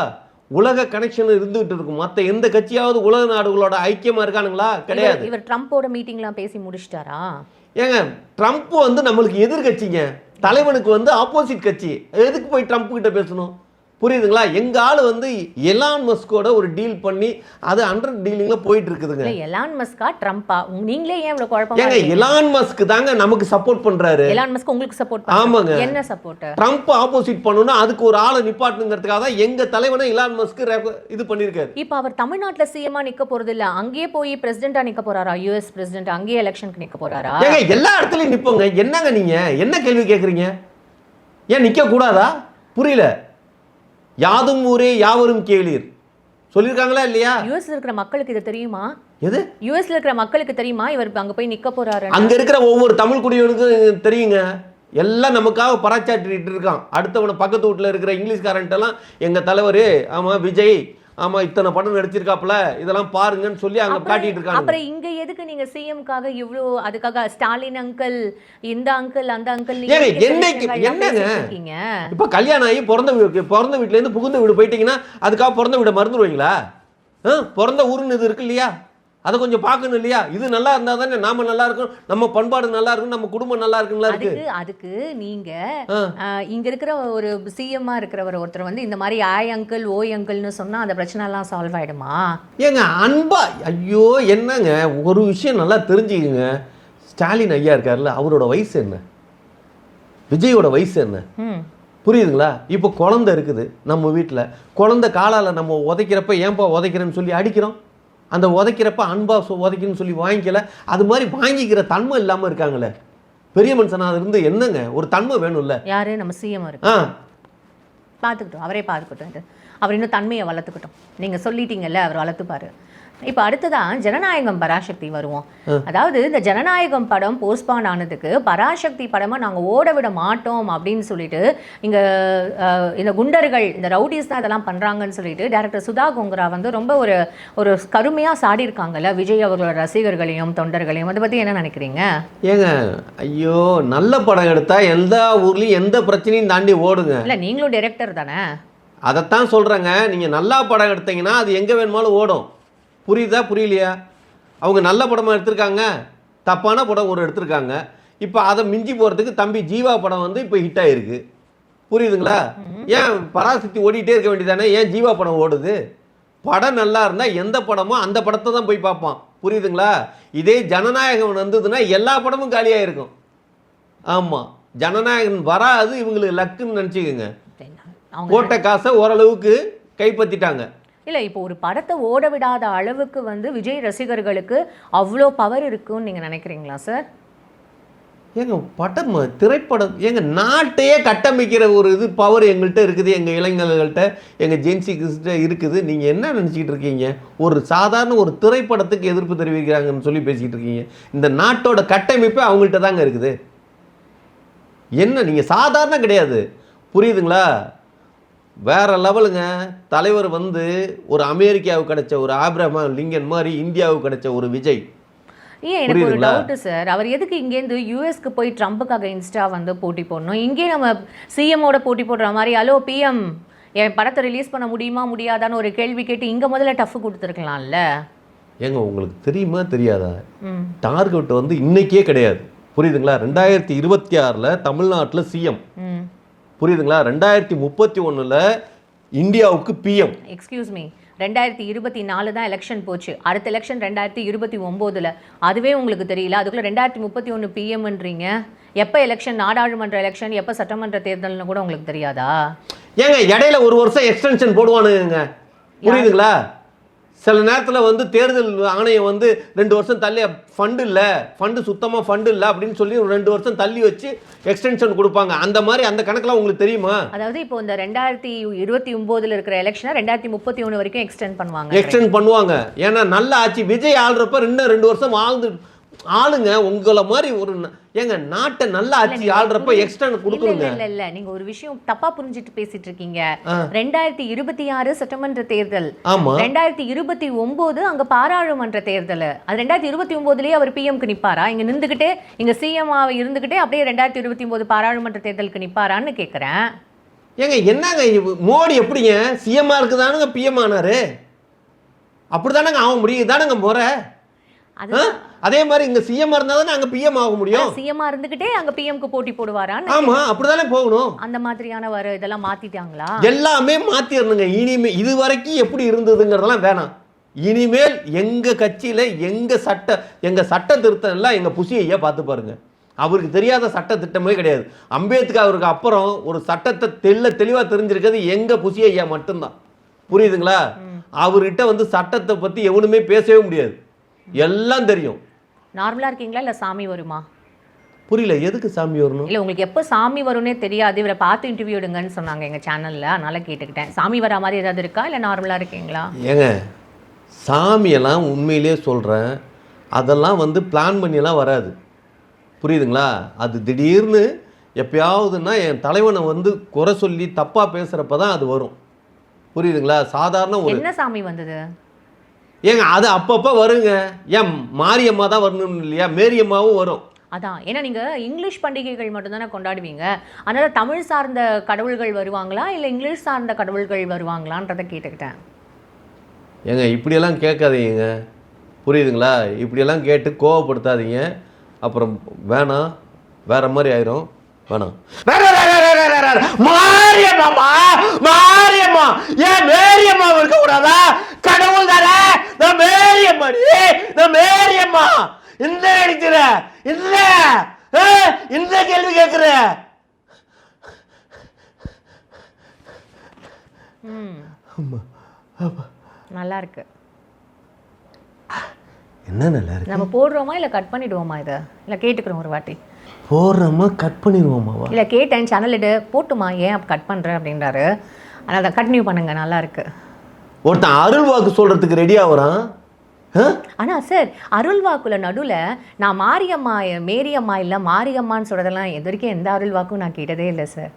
உலக கனெக்ஷன் இருந்துகிட்டு இருக்கும். மற்ற எந்த கட்சியாவது உலக நாடுகளோட ஐக்கியமாக இருக்கானுங்களா? கிடையாது. இவர் ட்ரம்ப்போட மீட்டிங்லாம் பேசி முடிச்சிட்டாரா? ஏங்க, ட்ரம்ப் வந்து நம்மளுக்கு எதிர்கட்சிங்க, தலைவனுக்கு வந்து ஆப்போசிட் கட்சி. எதுக்கு போய் ட்ரம்ப் கிட்ட பேசணும்? புரியுதுங்களா? எங்க ஆளு வந்து எலான் மஸ்கோட ஒரு டீல் பண்ணி அது அண்டர் டீலிங்ல போயிட்டு இருக்குதுங்க. எலான் மஸ்கா ட்ரம்பா? நீங்களே ஏன் இவ்வளவு குழப்பமா இருக்கீங்க? எலான் மஸ்க் தாங்க நமக்கு சப்போர்ட் பண்றாரு. எலான் மஸ்க் உங்களுக்கு சப்போர்ட் பண்றாரு? ஆமாங்க. என்ன சப்போர்ட்? ட்ரம்ப் ஆப்போசிட் பண்ணனும்னா அதுக்கு ஒரு ஆளை நிப்பாட்டுங்கிறதுக்காக தான் எங்க தலைவனை எலான் மஸ்க் இது பண்ணிருக்காரு. இப்போ அவர் தமிழ்நாட்டுல சிஎம்மா நிக்க போறது இல்ல, அங்கேயே போய் பிரசிடென்ட்டா நிக்க போறாரா? யுஎஸ் பிரசிடென்ட் அங்கேயே எலெக்ஷனுக்கு நிக்க போறாரா? ஏங்க, எல்லா இடத்துலயும் நிப்போங்க. என்னங்க நீங்க என்ன கேள்வி கேக்குறீங்க? ஏன் நிக்க கூடாதா? புரியல. யாதும் ஊரே யாவரும் கேளீர் சொல்லிருக்காங்களா இல்லையா? யுஎஸ்ல இருக்கிற மக்களுக்கு இது தெரியுமா? எது? யுஎஸ்ல இருக்கிற மக்களுக்கு தெரியுமா இவர் அங்க போய் நிக்க போறாரு? அங்க இருக்கிற ஒவ்வொரு தமிழ் குடியவனுக்கும் தெரியுங்க. எல்லாம் நமக்காக பராச்சாட்டிட்டு இருக்கான். அடுத்தவன பக்கத்து வீட்டுல இருக்கிற இங்கிலீஷ்காரன்ட்டு எல்லாம் எங்க தலைவர் ஆமா விஜய் ஆமா இத்தனை படம் நடிச்சிருக்காப்ல இதெல்லாம் பாருங்கன்னு சொல்லி அங்க காட்டிட்டு இருக்காங்க. அப்புறம் இங்க எதுக்கு நீங்க சிஎம்காக இவ்ளோ அதுக்காக ஸ்டாலின் அங்கிள் இந்த அங்கிள் அந்த அங்கிள் நீங்க என்னங்க இப்ப கல்யாணம் ஆகி பிறந்த வீட்டுல இருந்து புகுந்த வீடு போயிட்டீங்கன்னா அதுக்காக பிறந்த வீட மறந்துடுவீங்களா? பிறந்த ஊருன்னு இது இருக்கு இல்லையா? அதை கொஞ்சம் பார்க்கணும் இல்லையா? இது நல்லா இருந்தா தானே நாம நல்லா இருக்கும், நம்ம பண்பாடு நல்லா இருக்கும், நம்ம குடும்பம் நல்லா இருக்குங்களா இருக்கு. அதுக்கு நீங்க இங்க இருக்கிற ஒரு சிஎம்மா இருக்கிறவர் ஒருத்தர் வந்து இந்த மாதிரி ஆய் அங்கிள் ஓய் அங்கிள்னு சொன்னா அந்த பிரச்சனை எல்லாம் சால்வ் ஆயிடுமா? ஏங்க அன்பா, ஐயோ என்னங்க ஒரு விஷயம் நல்லா தெரிஞ்சுக்கங்க. ஸ்டாலின் ஐயா இருக்காருல்ல, அவரோட வயசு என்ன, விஜயோட வயசு என்ன, புரியுதுங்களா? இப்போ குழந்தை இருக்குது நம்ம வீட்டில், குழந்தை காலால் நம்ம உதைக்கிறப்ப ஏன்பா உதைக்கிறேன்னு சொல்லி அடிக்கிறோம். அந்த உதைக்கிறப்ப அன்பா உதைக்கணும்னு சொல்லி வாங்கிக்கல. அது மாதிரி வாங்கிக்கிற தன்மை இல்லாமல் இருக்காங்களே. பெரிய மனுஷனாக இருந்து என்னங்க ஒரு தன்மை வேணும்ல. யாரு? நம்ம சிஎம் இருக்கு, பார்த்துக்கிட்டோம், அவரே பார்த்துக்கிட்டோம். அவர் இன்னும் தன்மையை வளர்த்துக்கிட்டோம். நீங்கள் சொல்லிட்டீங்கல்ல, அவர் வளர்த்துப்பாரு. இப்போ அடுத்ததான் ஜனநாயகம் பராசக்தி வருவோம். அதாவது இந்த ஜனநாயகம் படம் போஸ்ட்பான் ஆனதுக்கு பராசக்தி படமாக நாங்கள் ஓட விட மாட்டோம் அப்படின்னு சொல்லிட்டு இங்கே இந்த குண்டர்கள் இந்த ரவுடிஸ் தான் இதெல்லாம் பண்ணுறாங்கன்னு சொல்லிட்டு டைரக்டர் சுதா கோங்கரா வந்து ரொம்ப ஒரு கருமையாக சாடி இருக்காங்கல்ல விஜய் அவர்களோட ரசிகர்களையும் தொண்டர்களையும். அதை பற்றி என்ன நினைக்கிறீங்க? ஏங்க ஐயோ, நல்ல படம் எடுத்தா எல்லா ஊர்லேயும் எந்த பிரச்சனையும் தாண்டி ஓடுங்க. இல்லை நீங்களும் டைரக்டர் தானே? அதைத்தான் சொல்கிறேங்க. நீங்கள் நல்லா படம் எடுத்தீங்கன்னா அது எங்கே வேணுமாலும் ஓடும். புரியுதா புரியலையா? அவங்க நல்ல படமாக எடுத்திருக்காங்க, தப்பான படம் ஒரு எடுத்திருக்காங்க. இப்போ அதை மிஞ்சி போகிறதுக்கு தம்பி ஜீவா படம் வந்து இப்போ ஹிட் ஆகிருக்கு. புரியுதுங்களா? ஏன் பராசக்தி ஓடிட்டே இருக்க வேண்டியதானே? ஏன் ஜீவா படம் ஓடுது? படம் நல்லா இருந்தால் எந்த படமோ அந்த படத்தை தான் போய் பார்ப்பான். புரியுதுங்களா? இதே ஜனநாயகம் வந்ததுன்னா எல்லா படமும் காலியாக இருக்கும். ஆமாம், ஜனநாயகம் வராது, இவங்களுக்கு லக்குன்னு நினச்சிக்கோங்க. போட்ட காசை ஓரளவுக்கு கைப்பற்றிட்டாங்க. இல்லை, இப்போ ஒரு படத்தை ஓட விடாத அளவுக்கு வந்து விஜய் ரசிகர்களுக்கு அவ்வளோ பவர் இருக்குன்னு நீங்கள் நினைக்கிறீங்களா சார்? ஏங்க படம் திரைப்படம் ஏங்க நாட்டையே கட்டமைக்கிற ஒரு இது பவர் எங்கள்கிட்ட இருக்குது, எங்கள் இளைஞர்கள்ட்ட எங்கள் ஜென்சிகிட்ட இருக்குது. நீங்கள் என்ன நினச்சிக்கிட்டு இருக்கீங்க? ஒரு சாதாரண ஒரு திரைப்படத்துக்கு எதிர்ப்பு தெரிவிக்கிறாங்கன்னு சொல்லி பேசிக்கிட்டு இருக்கீங்க. இந்த நாட்டோட கட்டமைப்பே அவங்கள்ட்ட தாங்க இருக்குது. என்ன நீங்கள் சாதாரண கிடையாது. புரியுதுங்களா? வேற லெவலுங்க. தலைவர் வந்து ஒரு அமெரிக்காவுக்கு கிடைச்ச ஒரு ஆப்ரஹாம் லிங்கன் மாதிரி இந்தியாவுக்கு கிடைச்ச ஒரு விஜய். ஏன் எனக்கு ஒரு டவுட் சார், அவர் எதுக்கு இங்கேருந்து யூஎஸ்க்கு போய் ட்ரம்ப்புக்காக இன்ஸ்டா வந்து போட்டி போடணும்? இங்கே நம்ம சிஎம்மோட போட்டி போடுற மாதிரி ஹலோ பிஎம் என் படத்தை ரிலீஸ் பண்ண முடியுமா முடியாதான்னு ஒரு கேள்வி கேட்டு இங்கே முதல்ல டஃப் கொடுத்துருக்கலாம்ல. ஏங்க உங்களுக்கு தெரியுமா தெரியாதா? டார்கெட் வந்து இன்னைக்கே கிடையாது. புரியுதுங்களா? 2026 தமிழ்நாட்டில் சிஎம். புரியுதுங்களா? 2031 இந்தியாவுக்கு பிஎம். எக்ஸ்கியூஸ் மீ, 2024 தான் எலெக்ஷன் போச்சு. அடுத்த எலெக்ஷன் 2029. அதுவே உங்களுக்கு தெரியல. அதுக்குள்ள 2031 பிஎம்ன்றீங்க. எப்போ எலெக்ஷன், நாடாளுமன்ற எலெக்ஷன், எப்போ சட்டமன்ற தேர்தல்னு கூட உங்களுக்கு தெரியாதா? ஏங்க இடையில ஒரு வருஷம் எக்ஸ்டென்ஷன் போடுவானுங்க. புரியுதுங்களா? சில நேரத்தில் வந்து தேர்தல் ஆணையம் வந்து 2 வருஷம் தள்ளி ஃபண்டு இல்லை, சுத்தமாக ஃபண்டு இல்லை அப்படின்னு சொல்லி ஒரு 2 வருஷம் தள்ளி வச்சு எக்ஸ்டென்ஷன் கொடுப்பாங்க. அந்த மாதிரி அந்த கணக்கெல்லாம் உங்களுக்கு தெரியுமா? அதாவது இப்போ இந்த 2029 இருக்கிற எலெக்ஷனை 2031 வரைக்கும் எக்ஸ்டென்ட் பண்ணுவாங்க. ஏன்னா நல்ல ஆட்சி விஜய் ஆள்றப்ப 2 வருஷம் வாழ்ந்து ஆளுங்க உங்களை மாதிரி ஒரு ஏங்க நாட்டை நல்லா ஆட்சி ஆள்றப்ப எக்ஸ்டர்ன் கொடுக்கணுங்க. இல்ல நீங்க ஒரு விஷயம் தப்பா புரிஞ்சிட்டு பேசிட்டு இருக்கீங்க. 2026 சட்டமன்ற தேர்தல், 2029 அங்க பாராளுமன்ற தேர்தல். அது 2029லயே அவர் பிஎம்க்கு நிப்பாரா? இங்க நின்றுகிட்டே இங்க சிஎம் இருந்துகிட்டே அப்படியே 2029 பாராளுமன்ற தேர்தலுக்கு நிப்பாரான்னு கேக்குறேன். ஏங்க என்னங்க மோடி எப்படிங்க சிஎம்மா இருக்குதானுங்க பிஎம் ஆனாரு? அப்படிதானங்க ஆக முடியும், தானங்க முறை. அதே மாதிரி இங்க சிஎம் இருந்தா தானே அங்க பிஎம் ஆக முடியும். சிஎம் இருந்துகிட்டே அங்க பிஎம்க்கு போட்டி போடுவாரான்னு. ஆமா, அப்படிதானே போகணும். அந்த மாதிரியான வர இதெல்லாம் மாத்திட்டாங்களா? எல்லாமே மாத்திரணுங்க. இனிமே இது வரைக்கும் எப்படி இருந்ததுங்கிறதெல்லாம் வேணாம். இனிமேல் எங்க கட்சியில எங்க சட்ட திருத்தம் எல்லாம் எங்க புசி ஐயா பார்த்து பாருங்க. அவருக்கு தெரியாத சட்ட திட்டமே கிடையாது. அம்பேத்கர் அவருக்கு அப்புறம் ஒரு சட்டத்தை தெளிவா தெரிஞ்சிருக்கிறது எங்க புசி ஐயா மட்டும்தான். புரியுதுங்களா? அவர்கிட்ட வந்து சட்டத்தை பத்தி எவனுமே பேசவே முடியாது, எல்லாம் தெரியும். நார்மலா இருக்கீங்களா இல்ல சாமி வருமா? புரியல, எதுக்கு சாமி வரணும்? இல்ல உங்களுக்கு எப்போ சாமி வரும்னே தெரியாது, இவரை பார்த்து இன்டர்வியூ எடுங்கன்னு சொன்னாங்க எங்க சேனல்ல, அதனால கேட்டுக்கிட்டேன். சாமி வரா மாதிரி ஏதாவது இருக்கா இல்ல நார்மலா இருக்கீங்களா? ஏங்க சாமியெல்லாம் உண்மையிலே சொல்றேன், அதெல்லாம் வந்து பிளான் பண்ணியெல்லாம் வராது. புரியுதுங்களா? அது திடீர்னு எப்பயாவதுன்னா என் தலைவனை வந்து குறை சொல்லி தப்பா பேசுறப்ப தான் அது வரும். புரியுதுங்களா? சாதாரண ஒரு என்ன சாமி வந்தது? ஏங்க அது அப்பப்போ வருங்க. ஏன் மாரியம்மா தான் வரணும் இல்லையா? மேரியம்மாவும் வரும். அதான், ஏன்னா நீங்க இங்கிலீஷ் பண்டிகைகள் மட்டும்தானே கொண்டாடுவீங்க, அதனால தமிழ் சார்ந்த கடவுள்கள் வருவாங்களா இல்ல இங்கிலீஷ் சார்ந்த கடவுள்கள் வருவாங்களான்றதை கேட்டுக்கிட்டேன். ஏங்க இப்படியெல்லாம் கேட்காதீங்க, புரியுதுங்களா? இப்படியெல்லாம் கேட்டு கோவப்படுத்தாதீங்க, அப்புறம் வேணாம், வேற மாதிரி ஆயிரும். வேணாம். மாரியம்மா, மாரியம்மா, ஏன் மேரியம்மா இருக்க கூடாதா? கடவுள் தானே, நான் மேரியம்மா, நான் மேரியம்மா. இந்த அடிக்கிற இந்த கேள்வி கேட்கிற. நல்லா இருக்கு. என்ன நல்லா இருக்கு? நம்ம போடுறோமா இல்ல கட் பண்ணிடுவோமா? இதை இல்ல கேட்டுக்கிறோம் ஒரு வாட்டி. போடுறோமா கட் பண்ணிடுவோமாவா? இல்லை கேட்டேன், சேனல் எடு போட்டுமா, ஏன் அப்போ கட் பண்ணுறேன் அப்படின்றாரு. ஆனால் அதை கண்டினியூ பண்ணுங்க, நல்லா இருக்கு. ஒருத்தன் அருள் வாக்கு சொல்றதுக்கு ரெடியா வரான். ஆனால் சார், அருள் வாக்குல நடுவில் நான் மாரியம்மா மேரியம்மா இல்லை மாரியம்மான்னு சொல்கிறதெல்லாம் இது வரைக்கும் எந்த அருள் வாக்கும் நான் கேட்டதே இல்லை சார்.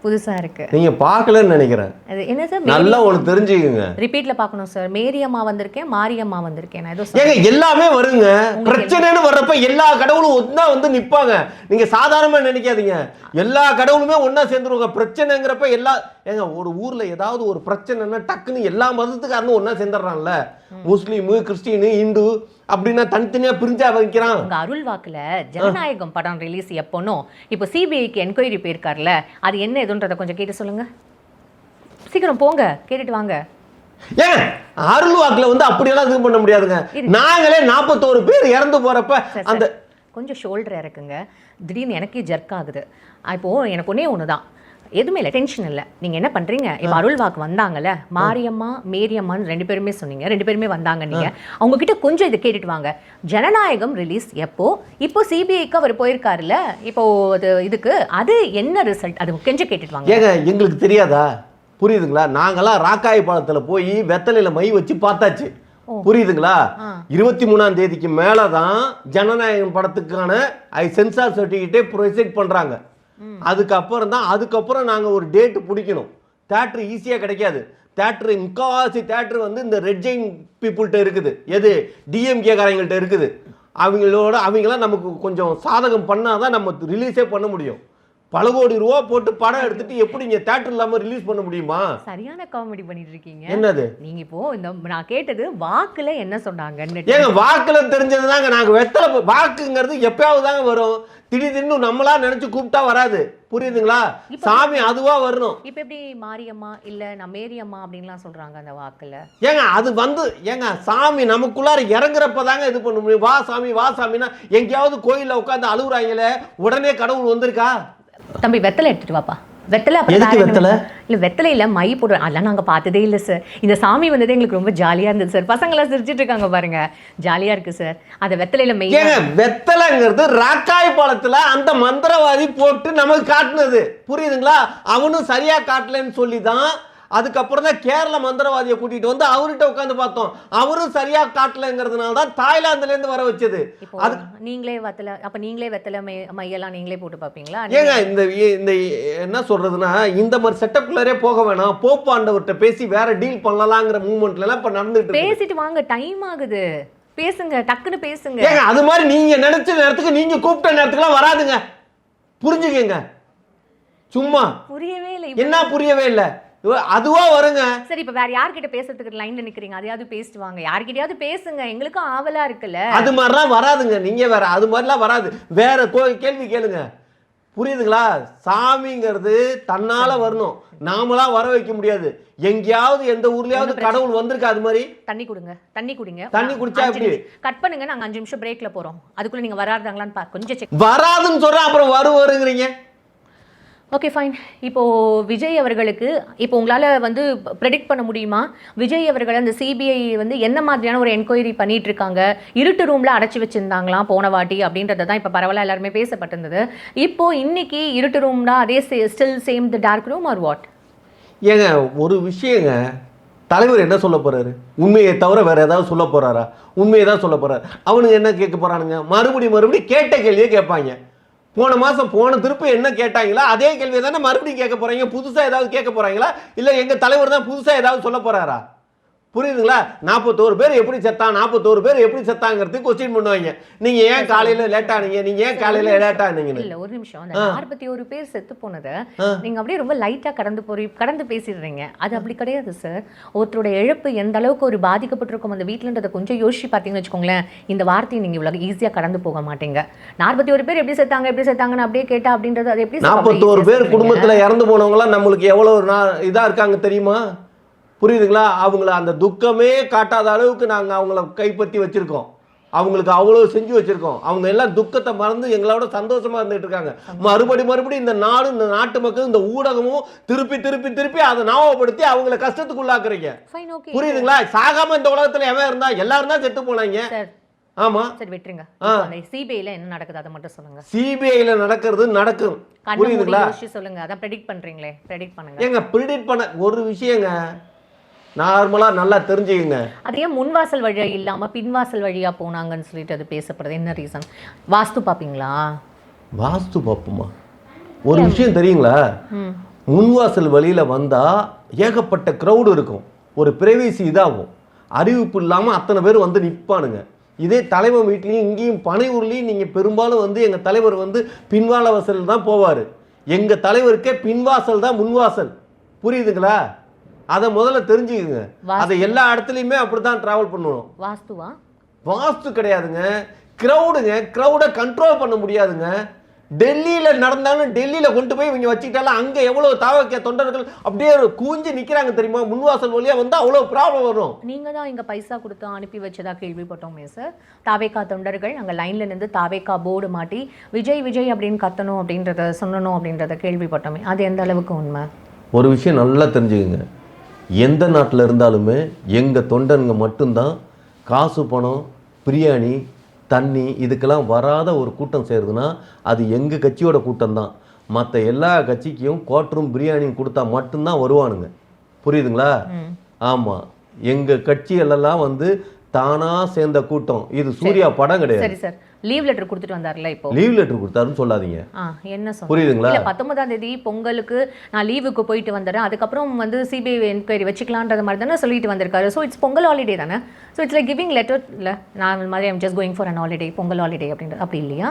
புதுசா இருக்கு. நீங்க பார்க்கலன்னு நினைக்கிறேன். அது என்ன சார்? நல்லா ஒன்னு தெரிஞ்சுக்கங்க. ரிப்பீட்ல பார்க்கணும் சார். மேரியம்மா வந்திருக்கேன், மாரியம்மா வந்திருக்கேன். ஏதோ ஏங்க எல்லாமே வருங்க. பிரச்சனைன்னு வர்றப்ப எல்லா கடவுளும் ஒண்ணா வந்து நிப்பாங்க. நீங்க சாதாரணமா நினைக்காதீங்க, எல்லா கடவுளுமே ஒண்ணா சேர்ந்துருவாங்க. பிரச்சனைங்கிறப்ப எல்லா ஏங்க ஒரு ஊர்ல ஏதாவது ஒரு பிரச்சனைன்னா டக்குன்னு எல்லா மதத்துக்காரனும் ஒண்ணா சேர்ந்துடுறான்ல. முஸ்லீம், கிறிஸ்டின், இந்து அப்படின்னா தனித்தனியா பிரிஞ்சா வைக்கிறான். உங்க அருள் வாக்குல ஜனநாயகம் படம் ரிலீஸ் எப்போனோ இப்போ சிபிஐக்கு என்கொயரி போயிருக்காருல, அது என்ன எதுன்றதை கொஞ்சம் கேட்டு சொல்லுங்க. சீக்கிரம் போங்க, கேட்டுட்டு வாங்க. ஏன் அருள் வாக்குல வந்து அப்படியெல்லாம் இது பண்ண முடியாதுங்க. நாங்களே 41 பேர் இறந்து போறப்ப அந்த கொஞ்சம் ஷோல்டர் இறக்குங்க. திடீர்னு எனக்கே ஜர்க் ஆகுது. இப்போ எனக்கு ஒன்னே ஒண்ணுதான், எதுவுமே இல்லை, டென்ஷன் இல்லை. நீங்கள் என்ன பண்ணுறீங்க, இப்போ அருள் வாக்கு வந்தாங்கல்ல, மாரியம்மா மேரியம்மான்னு 2 பேருமே சொன்னீங்க, 2 பேருமே வந்தாங்க. நீங்கள் அவங்கக்கிட்ட கொஞ்சம் இதை கேட்டுட்டு வாங்க. ஜனநாயகம் ரிலீஸ் எப்போ, இப்போ சிபிஐக்கு அவர் போயிருக்காருல்ல, இப்போ அது இதுக்கு அது என்ன ரிசல்ட், அது கொஞ்சம் கேட்டுட்டு வாங்க. ஏங்க எங்களுக்கு தெரியாதா? புரியுதுங்களா? நாங்களாம் ராக்காய் பாலத்தில் போய் வெத்தலையில மை வச்சு பார்த்தாச்சு. புரியுதுங்களா? 23ஆம் தேதிக்கு மேலதான் ஜனநாயகம் படத்துக்கான சென்சார் சர்டிஃபிகேட்டே ப்ரொசீட் பண்றாங்க. அதுக்கப்புறம் நாங்க ஒரு டேட் பிடிக்கணும். தியேட்டர் ஈஸியா கிடைக்காது. தியேட்டர் முக்காவாசி தியேட்டர் வந்து இந்த ரெட் ஜெயின் பீப்புள்கிட்ட இருக்குது, எது டிஎம்கே காரங்கள்ட்ட இருக்குது. அவங்களாம் நமக்கு கொஞ்சம் சாதகம் பண்ணாதான் நம்ம ரிலீஸே பண்ண முடியும். பல கோடி ரூபா போட்டு படம் எடுத்துட்டு எப்படி நீங்க தியேட்டர் இல்லாம ரிலீஸ் பண்ண முடியுமா? சரியான காமெடி பண்ணிட்டு இருக்கீங்க. என்னது நீங்க இப்போ இந்த நான் கேட்டது வாக்குல என்ன சொன்னாங்க? ஏங்க வாக்குல தெரிஞ்சதுதாங்க. நாங்க வெத்தலை வாக்குங்கிறது எப்பயாவது தாங்க வரும். திடீர்னு நம்மளா நினைச்சு கூப்பிட்டா வராது. புரியுதுங்களா? சாமி அதுவா வரணும். இப்ப எப்படி மாரியம்மா இல்ல நான் மேரியம்மா அப்படின்லாம் சொல்றாங்க அந்த வாக்குல? ஏங்க அது வந்து ஏங்க சாமி நமக்குள்ளார இறங்குறப்பதாங்க இது பண்ண முடியும். வா சாமி வா சாமின்னா எங்கேயாவது கோயில்ல உட்காந்து அழுகுறாங்களே உடனே கடவுள் வந்திருக்கா? தம்பி வெத்தலை எடுத்துட்டு வாப்பா. வெத்தலை இல்ல வெத்தலையில மை போடுறோம், அதெல்லாம் நாங்க பார்த்ததே இல்லை சார். இந்த சாமி வந்தது எங்களுக்கு ரொம்ப ஜாலியா இருந்தது சார். பசங்களாம் சிரிச்சிட்டு இருக்காங்க பாருங்க, ஜாலியா இருக்கு சார். அந்த வெத்தலையில மெய் வெத்தலைங்கிறது ராக்காய் பாலத்துல அந்த மந்திரவாதி போட்டு நமக்கு காட்டுனது. புரியுதுங்களா? அவனும் சரியா காட்டலன்னு சொல்லிதான் அதுக்கப்புறம் தான் கேரள மந்திரவாதியை கூட்டிட்டு வந்து அவர்கிட்ட உட்காந்து பார்த்தோம். அவரும் சரியா காட்டலங்கிறதுனால தான் தாய்லாந்துல இருந்து வர வச்சது. அது நீங்களே வெத்தலை மையெல்லாம் நீங்களே போட்டு பார்ப்பீங்களா? ஏங்க இந்த என்ன சொல்றதுன்னா இந்த மாதிரி செட்டப்குள்ளரே போக வேணாம், போப் ஆண்டவர்கிட்ட பேசி வேற டீல் பண்ணலாங்கிற மூவ்மெண்ட்ல எல்லாம் இப்ப நடந்துட்டு பேசிட்டு வாங்க, டைம் ஆகுது, பேசுங்க, டக்குன்னு பேசுங்க. ஏங்க அது மாதிரி நீங்க நினைச்ச நேரத்துக்கு நீங்க கூப்பிட்ட நேரத்துக்குலாம் வராதுங்க, புரிஞ்சுக்கங்க. சும்மா புரியவே இல்லை. என்ன புரியவே இல்லை? அதுவா வருங்க. சரி, இப்ப வேற யார்கிட்ட பேசுறதுக்கு லைன்ல நிக்கிறீங்க? அதையாவது பேசிட்டு வாங்க, யார்கிட்டயாவது பேசுங்க, எங்களுக்கும் ஆவலா இருக்குல்ல. அது மாதிரிலாம் வராதுங்க, நீங்க வேற அது மாதிரிலாம் வராது. வேற கேள்வி கேளுங்க, புரியுதுங்களா? சாமிங்கிறது தன்னால வரணும், நாமளா வர வைக்க முடியாது. எங்கேயாவது எந்த ஊர்லயாவது கடவுள் வந்திருக்கு அது மாதிரி. தண்ணி குடுங்க. தண்ணி குடிச்சா எப்படி? கட் பண்ணுங்க, நாங்க 5 நிமிஷம் பிரேக்ல போறோம். அதுக்குள்ள நீங்க வராதாங்களான்னு கொஞ்சம் செக். வராதுன்னு சொல்ற அப்புறம் வருங்கிறீங்க. Okay fine. இப்போ விஜய் அவர்களுக்கு இப்போ உங்களால் வந்து ப்ரெடிக்ட் பண்ண முடியுமா? விஜய் அவர்கள் அந்த சிபிஐ வந்து என்ன மாதிரியான ஒரு என்கொயரி பண்ணிட்டு இருக்காங்க? இருட்டு ரூமில் அடைச்சி வச்சுருந்தாங்களாம் போன வாட்டி அப்படின்றத தான் இப்போ பரவாயில்ல எல்லாருமே பேசப்பட்டிருந்தது. இப்போ இன்னைக்கு இருட்டு ரூம்னா அதே still same the dark room or what? ஏங்க ஒரு விஷயங்க, தலைவர் என்ன சொல்ல போறாரு? உண்மையை தவிர வேற ஏதாவது சொல்ல போறாரா? உண்மையை தான் சொல்ல போறாரு. அவனுங்க என்ன கேட்க போறானுங்க? மறுபடியும் கேட்ட கேள்வியே கேட்பாங்க. போன மாதம் போன திருப்பி என்ன கேட்டாங்களா அதே கேள்வியை தானே மறுபடியும் கேட்க போறாங்க. புதுசாக ஏதாவது கேட்க போறாங்களா? இல்லை எங்கள் தலைவர் தான் புதுசாக ஏதாவது சொல்ல போறாரா? புரியுதுங்களா? 41 பேர் எப்படி செத்தான், 41 பேர் எப்படி செத்தாங்கிறதுக்கு கொஸ்டின் பண்ணுவாங்க. நீங்க ஏன் காலையில லேட்டா ஆனீங்க, நீங்க ஏன் காலையில லேட்டா ஆனீங்க? இல்ல ஒரு நிமிஷம், அந்த 41 பேர் செத்து போனதை நீங்க அப்படியே ரொம்ப லைட்டா கடந்து பேசிடுறீங்க. அது அப்படி கிடையாது சார். ஒருத்தரோட இழப்பு எந்த அளவுக்கு ஒரு பாதிக்கப்பட்டிருக்கும் அந்த வீட்டுலன்றதை கொஞ்சம் யோசிச்சு பார்த்தீங்கன்னு வச்சுக்கோங்களேன், இந்த வார்த்தையை நீங்க இவ்வளவு ஈஸியா கடந்து போக மாட்டீங்க. 41 பேர் எப்படி செத்தாங்கன்னு அப்படியே கேட்டா அப்படின்றது அது எப்படி? 41 பேர் குடும்பத்துல இறந்து போனவங்களாம் நம்மளுக்கு எவ்வளவு இதா இருக்காங்க தெரியுமா? புரியுதுங்களா? அவங்கள அந்த துக்கமே காட்டாத அளவுக்கு நாங்கள் அவங்கள கைப்பற்றி வச்சுருக்கோம். அவங்களுக்கு அவ்வளோ செஞ்சு வச்சுருக்கோம். அவங்க எல்லாம் துக்கத்தை மறந்து எங்களோட சந்தோஷமாக இருந்துகிட்டு இருக்காங்க. மறுபடியும் இந்த நாடு, இந்த நாட்டு மக்கள், இந்த ஊடகமும் திருப்பி அதை ஞாபகப்படுத்தி அவங்கள கஷ்டத்துக்கு உள்ளாக்குறீங்க. புரியுதுங்களா? சாகாம இந்த உலகத்தில் எவன் இருந்தா? எல்லாரும் தான் செத்து போனாங்க. ஆமா, சரி விட்டுருங்க. சிபிஐல என்ன நடக்குது அதை மட்டும் சொல்லுங்க. சிபிஐல நடக்கிறது நடக்கும், புரியுதுங்களா? சொல்லுங்க, அதான் ப்ரெடிக்ட் பண்றீங்களே, ப்ரெடிக்ட் பண்ணுங்க. ஏங்க ப்ரெடிக்ட் பண்ண ஒரு விஷயங்க நார்மலா நல்லா தெரிஞ்சுக்கங்க. அதே முன்வாசல் வழியா இல்லாம பின்வாசல் வழியா போனாங்கன்னு சொல்லிட்டு அது பேசப்படுது. என்ன ரீசன்? வாஸ்து பாப்பீங்களா? வாஸ்து பாப்போமா? ஒரு விஷயம் தெரியுங்களா? முன்வாசல் வழியில வந்தா ஏகப்பட்ட கிரௌடு இருக்கும், ஒரு பிரைவேசி இதாகும், அறிவிப்பு இல்லாம அத்தனை பேர் வந்து நிற்பானுங்க. இதே தலைவர் வீட்லையும் இங்கேயும் பனையூர்லையும் நீங்கள் பெரும்பாலும் வந்து எங்கள் தலைவர் வந்து பின்வால வாசல் தான் போவார். எங்கள் தலைவருக்கே பின்வாசல் தான் முன்வாசல், புரியுதுங்களா? அதை முதல்ல தெரிஞ்சுக்குங்க. அதை எல்லா இடத்துலையுமே அப்படித்தான் டிராவல் பண்ணணும். வாஸ்துவா? வாஸ்து கிடையாதுங்க, கிரௌடுங்க. கிரௌடை கண்ட்ரோல் பண்ண முடியாதுங்க. டெல்லியில் நடந்தாலும் டெல்லியில் கொண்டு போய் இவங்க வச்சுக்கிட்டாலும் அங்கே எவ்வளோ தாவக்க தொண்டர்கள் அப்படியே கூஞ்சி நிற்கிறாங்க தெரியுமா? முன்வாசல் வழியாக வந்து அவ்வளோ ப்ராப்ளம் வரும். நீங்கள் தான் இங்கே பைசா கொடுத்து அனுப்பி வச்சதா கேள்விப்பட்டோமே சார். தாவேக்கா தொண்டர்கள் அங்கே லைனில் நின்று தாவேக்கா போர்டு மாட்டி விஜய் விஜய் அப்படின்னு கத்தணும் அப்படின்றத சொல்லணும் அப்படின்றத கேள்விப்பட்டோமே, அது எந்த அளவுக்கு உண்மை? ஒரு விஷயம் நல்லா தெரிஞ்சுக்குங்க, எந்த நாட்டில் இருந்தாலுமே எங்கள் தொண்டனுங்க மட்டும்தான் காசு பணம் பிரியாணி தண்ணி இதுக்கெல்லாம் வராத ஒரு கூட்டம் சேருதுன்னா அது எங்கள் கட்சியோட கூட்டம் தான். மற்ற எல்லா கட்சிக்கும் குவாட்டரும் பிரியாணியும் கொடுத்தா மட்டும்தான் வருவானுங்க, புரியுதுங்களா? ஆமாம், எங்கள் கட்சிகளெல்லாம் வந்து தானா சேர்ந்த கூட்டம். இது சூர்யா படம் கிடையாது. சரி சார், லீவ் லெட்டர் கொடுத்துட்டு வந்தார்ல, இப்போ லீவ் லெட்டர் கொடுத்தாருன்னு சொல்லாதீங்க. என்ன சொல்ல புரியுதுங்களா? 19ஆம் தேதி பொங்கலுக்கு நான் லீவுக்கு போயிட்டு வந்துடுறேன், அதுக்கப்புறம் வந்து சிபிஐ என்கொயரி வச்சுக்கலான்ற மாதிரி தானே சொல்லிட்டு வந்திருக்காரு. ஸோ இட்ஸ் பொங்கல் ஹாலிடே தானே. So it's like giving letter. இல்லை நான் மாதிரி I'm just going for an holiday, Pongal holiday அப்படின்றது அப்படி இல்லையா?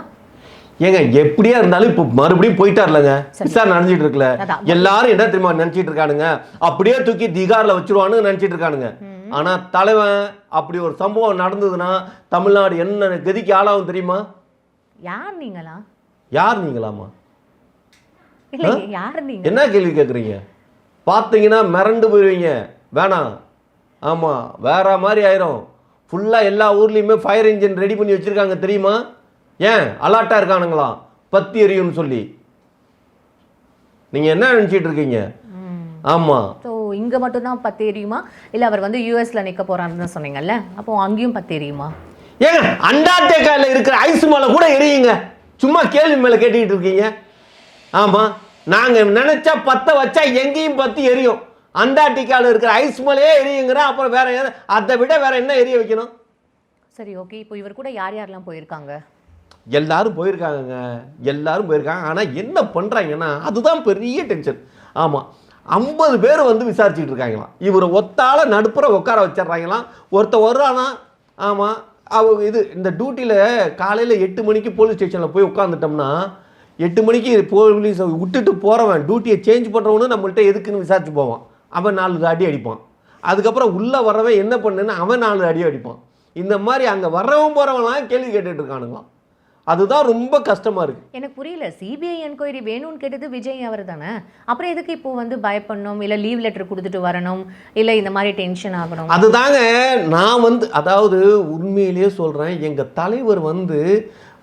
ஏங்க எப்படியா இருந்தாலும் இப்போ மறுபடியும் போயிட்டார்லங்க, விசாரணை நடந்துட்டு இருக்குல்ல. எல்லாரும் என்ன தெரியுமா நினைச்சிட்டு இருக்கானுங்க, அப்படியே தூக்கி திகாரில் வச்சிருவானு நினைச்சிட்டு இருக்கானுங்க. ஆனா தலைவன் அப்படி ஒரு சம்பவம் நடந்ததுன்னா தமிழ்நாடு என்ன கதிக்கு ஆளாகும் தெரியுமா? யார் நீங்களா? யார் நீங்களாமா? யார் நீங்க? என்ன கேள்வி கேட்குறீங்க? பார்த்தீங்கன்னா மிரண்டு போயிருவீங்க. வேணாம், ஆமா வேற மாதிரி ஆயிரும். ஃபுல்லா எல்லா ஊர்லயுமே ஃபயர் இன்ஜின் ரெடி பண்ணி வச்சிருக்காங்க தெரியுமா? ஏன் அலர்ட்டா இருக்கானுங்களாம் பத்தி எரியும்னு சொல்லி. நீங்க என்ன நினைச்சிட்டு இருக்கீங்க? ஆமா, ஸோ இங்கே மட்டும்தான் பத்து எரியுமா? இல்லை அவர் வந்து யூஎஸ்ல நிற்க போறாருன்னு சொன்னீங்கல்ல, அப்போ அங்கேயும் பத்து எரியுமா? ஏங்க அண்டார்டிகால இருக்கிற ஐஸ் மலை கூட எரியுங்க, சும்மா கேள்வி மேல கேட்டுக்கிட்டு இருக்கீங்க. ஆமா, நாங்க நினைச்சா பத்த வச்சா எங்கேயும் பத்தி எரியும். அண்டார்டிகாவில் இருக்கிற ஐஸ் மலையே எரியுங்கிற, அப்புறம் வேற அதை விட வேற என்ன எரிய வைக்கணும்? சரி, ஓகே. இப்போ இவர் கூட யார் யாரெல்லாம் போயிருக்காங்க? எல்லாரும் போயிருக்காங்கங்க, எல்லாரும் போயிருக்காங்க. ஆனால் என்ன பண்ணுறாங்கன்னா அதுதான் பெரிய டென்ஷன். ஆமாம், 50 பேர் வந்து விசாரிச்சுட்டு இருக்காங்களாம். இவரை ஒத்தால நடுப்புற உட்கார வச்சிட்றாங்களாம். ஒருத்தர் வர்றானா, ஆமாம் இந்த டியூட்டியில் காலையில் 8 மணிக்கு போலீஸ் ஸ்டேஷனில் போய் உட்காந்துட்டோம்னா 8 மணிக்கு போலீஸை விட்டுட்டு போகிறவன் டியூட்டியை சேஞ்ச் பண்ணுறவனு நம்மள்கிட்ட எதுக்குன்னு விசாரிச்சு போவான். அவன் 4 அடி அடிப்பான். அதுக்கப்புறம் உள்ளே வர்றவன் என்ன பண்ணுன்னு அவன் 4 அடி அடிப்பான். இந்த மாதிரி அங்கே வர்றவன் போகிறவன்லாம் கேள்வி கேட்டுட்டு இருக்கானுங்களாம். அதுதான் ரொம்ப கஷ்டமாக இருக்குது. எனக்கு புரியல, சிபிஐ என்கொயரி வேணும்னு கேட்டது விஜய் அவர் தானே, அப்புறம் எதுக்கு இப்போ வந்து பயப்படணும், இல்லை லீவ் லெட்டர் கொடுத்துட்டு வரணும், இல்லை இந்த மாதிரி டென்ஷன் ஆகணும்? அதுதாங்க நான் வந்து அதாவது உண்மையிலேயே சொல்கிறேன், எங்கள் தலைவர் வந்து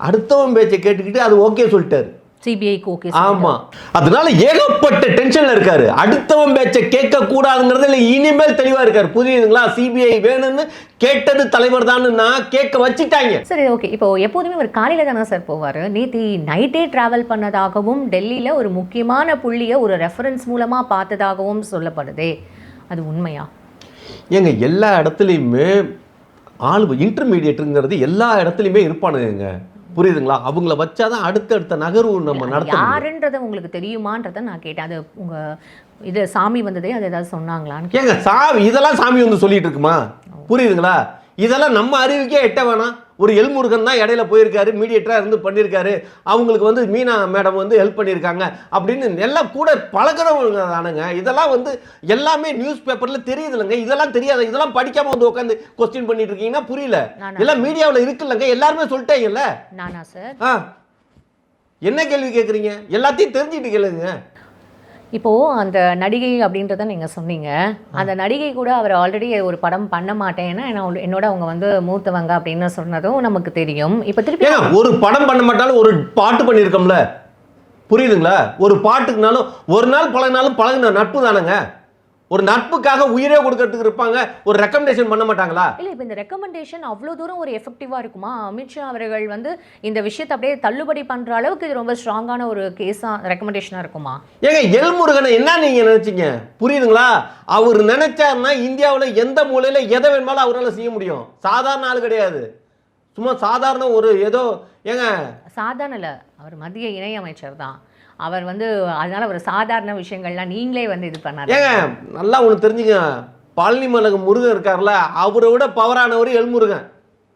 அடுத்தவன் பேச்சை கேட்டுக்கிட்டு அது ஓகே சொல்லிட்டாரு, சிபிஐக்கு ஓகே. ஆமா, அதனால ஏகப்பட்ட டென்ஷன்ல இருக்காரு. அடுத்தவன் பேச்சை கேட்க கூடாதுங்கிறதுல இனிமேல் தெளிவா இருக்காரு. புரியுதுங்களா? சிபிஐ வேணும்னு கேட்டது தலைவர் தான் கேட்க வச்சுட்டாங்க. சரி, ஓகே. இப்போ எப்போதுமே ஒரு காலையில தானே சார் போவார். நேற்று நைட்டே டிராவல் பண்ணதாகவும் டெல்லியில் ஒரு முக்கியமான புள்ளியை ஒரு ரெஃபரன்ஸ் மூலமா பார்த்ததாகவும் சொல்லப்படுதே, அது உண்மையா? ஏங்க எல்லா இடத்துலையுமே இன்டர்மீடியேட்டுங்கிறது எல்லா இடத்துலையுமே இருப்பானுங்க. புரியுதுங்களா? அவங்கள வச்சாதான் அடுத்தடுத்த நகர்வு நம்ம நடத்த. யாருன்றதை உங்களுக்கு தெரியுமான்றதை நான் கேட்டேன். அது உங்க இது சாமி வந்ததே அது ஏதாவது சொன்னாங்களான்னு. ஏங்க சாமி இதெல்லாம் சாமி வந்து சொல்லிட்டு இருக்குமா? புரியுதுங்களா? இதெல்லாம் நம்ம அறிவுக்கே எட்ட வேணாம். ஒரு எல்முருகன் தான் இடையில போயிருக்காரு, மீடியேட்டராக இருந்து பண்ணியிருக்காரு, அவங்களுக்கு வந்து மீனா மேடம் வந்து ஹெல்ப் பண்ணியிருக்காங்க அப்படின்னு எல்லாம் கூட பழகிறவங்க தானுங்க. இதெல்லாம் வந்து எல்லாமே நியூஸ் பேப்பரில் தெரியுது இல்லைங்க. இதெல்லாம் தெரியாது, இதெல்லாம் படிக்காம வந்து உட்காந்து கொஸ்டின் பண்ணிட்டு இருக்கீங்கன்னா புரியல. எல்லாம் மீடியாவில் இருக்குல்லங்க, எல்லாருமே சொல்லிட்டேங்கல்ல. நானா சார்? என்ன கேள்வி கேட்குறீங்க? எல்லாத்தையும் தெரிஞ்சுட்டு கேளுங்க. இப்போது அந்த நடிகை அப்படின்றத நீங்கள் சொன்னீங்க. அந்த நடிகை கூட அவர் ஆல்ரெடி ஒரு படம் பண்ண மாட்டேன், ஏன்னா என்னோட அவங்க வந்து மூத்தவங்க அப்படின்னு சொன்னதும் நமக்கு தெரியும். இப்போ திருப்பி ஒரு படம் பண்ண மாட்டாலும் ஒரு பாட்டு பண்ணியிருக்கோம்ல, புரியுதுங்களா? ஒரு பாட்டுக்குனாலும் ஒரு நாள் பழகினாலும் பழகின நட்பு தானங்க. ஒரு நட்புக்காக உயிரே கொடுக்கறதுக்கு இருப்பாங்க, ஒரு ரெக்கமெண்டேஷன் பண்ண மாட்டாங்களா? இல்லை, இப்போ இந்த ரெக்கமெண்டேஷன் அவ்வளோ தூரம் ஒரு எஃபெக்டிவாக இருக்குமா? அமித்ஷா அவர்கள் வந்து இந்த விஷயத்தை அப்படியே தள்ளுபடி பண்ணுற அளவுக்கு இது ரொம்ப ஸ்ட்ராங்கான ஒரு கேஸாக ரெக்கமெண்டேஷனாக இருக்குமா? ஏங்க எல்முருகனை என்ன நீங்கள் நினச்சிங்க? புரியுதுங்களா? அவர் நினைச்சாருன்னா இந்தியாவில் எந்த மூலையில் எதை வேணுமாலும் அவரால் செய்ய முடியும். சாதாரண ஆள் கிடையாது, சும்மா சாதாரண ஒரு ஏதோ. ஏங்க சாதாரண இல்லை, அவர் மத்திய இணையமைச்சர் தான். அவர் வந்து அதனால ஒரு சாதாரண விஷயங்கள்லாம் நீங்களே வந்து இது பண்ணாரு. ஏங்க நல்லா ஒன்று தெரிஞ்சுங்க, பழனி மலை முருகன் இருக்கார்ல, அவரை விட பவரானவர் எல்முருகன்.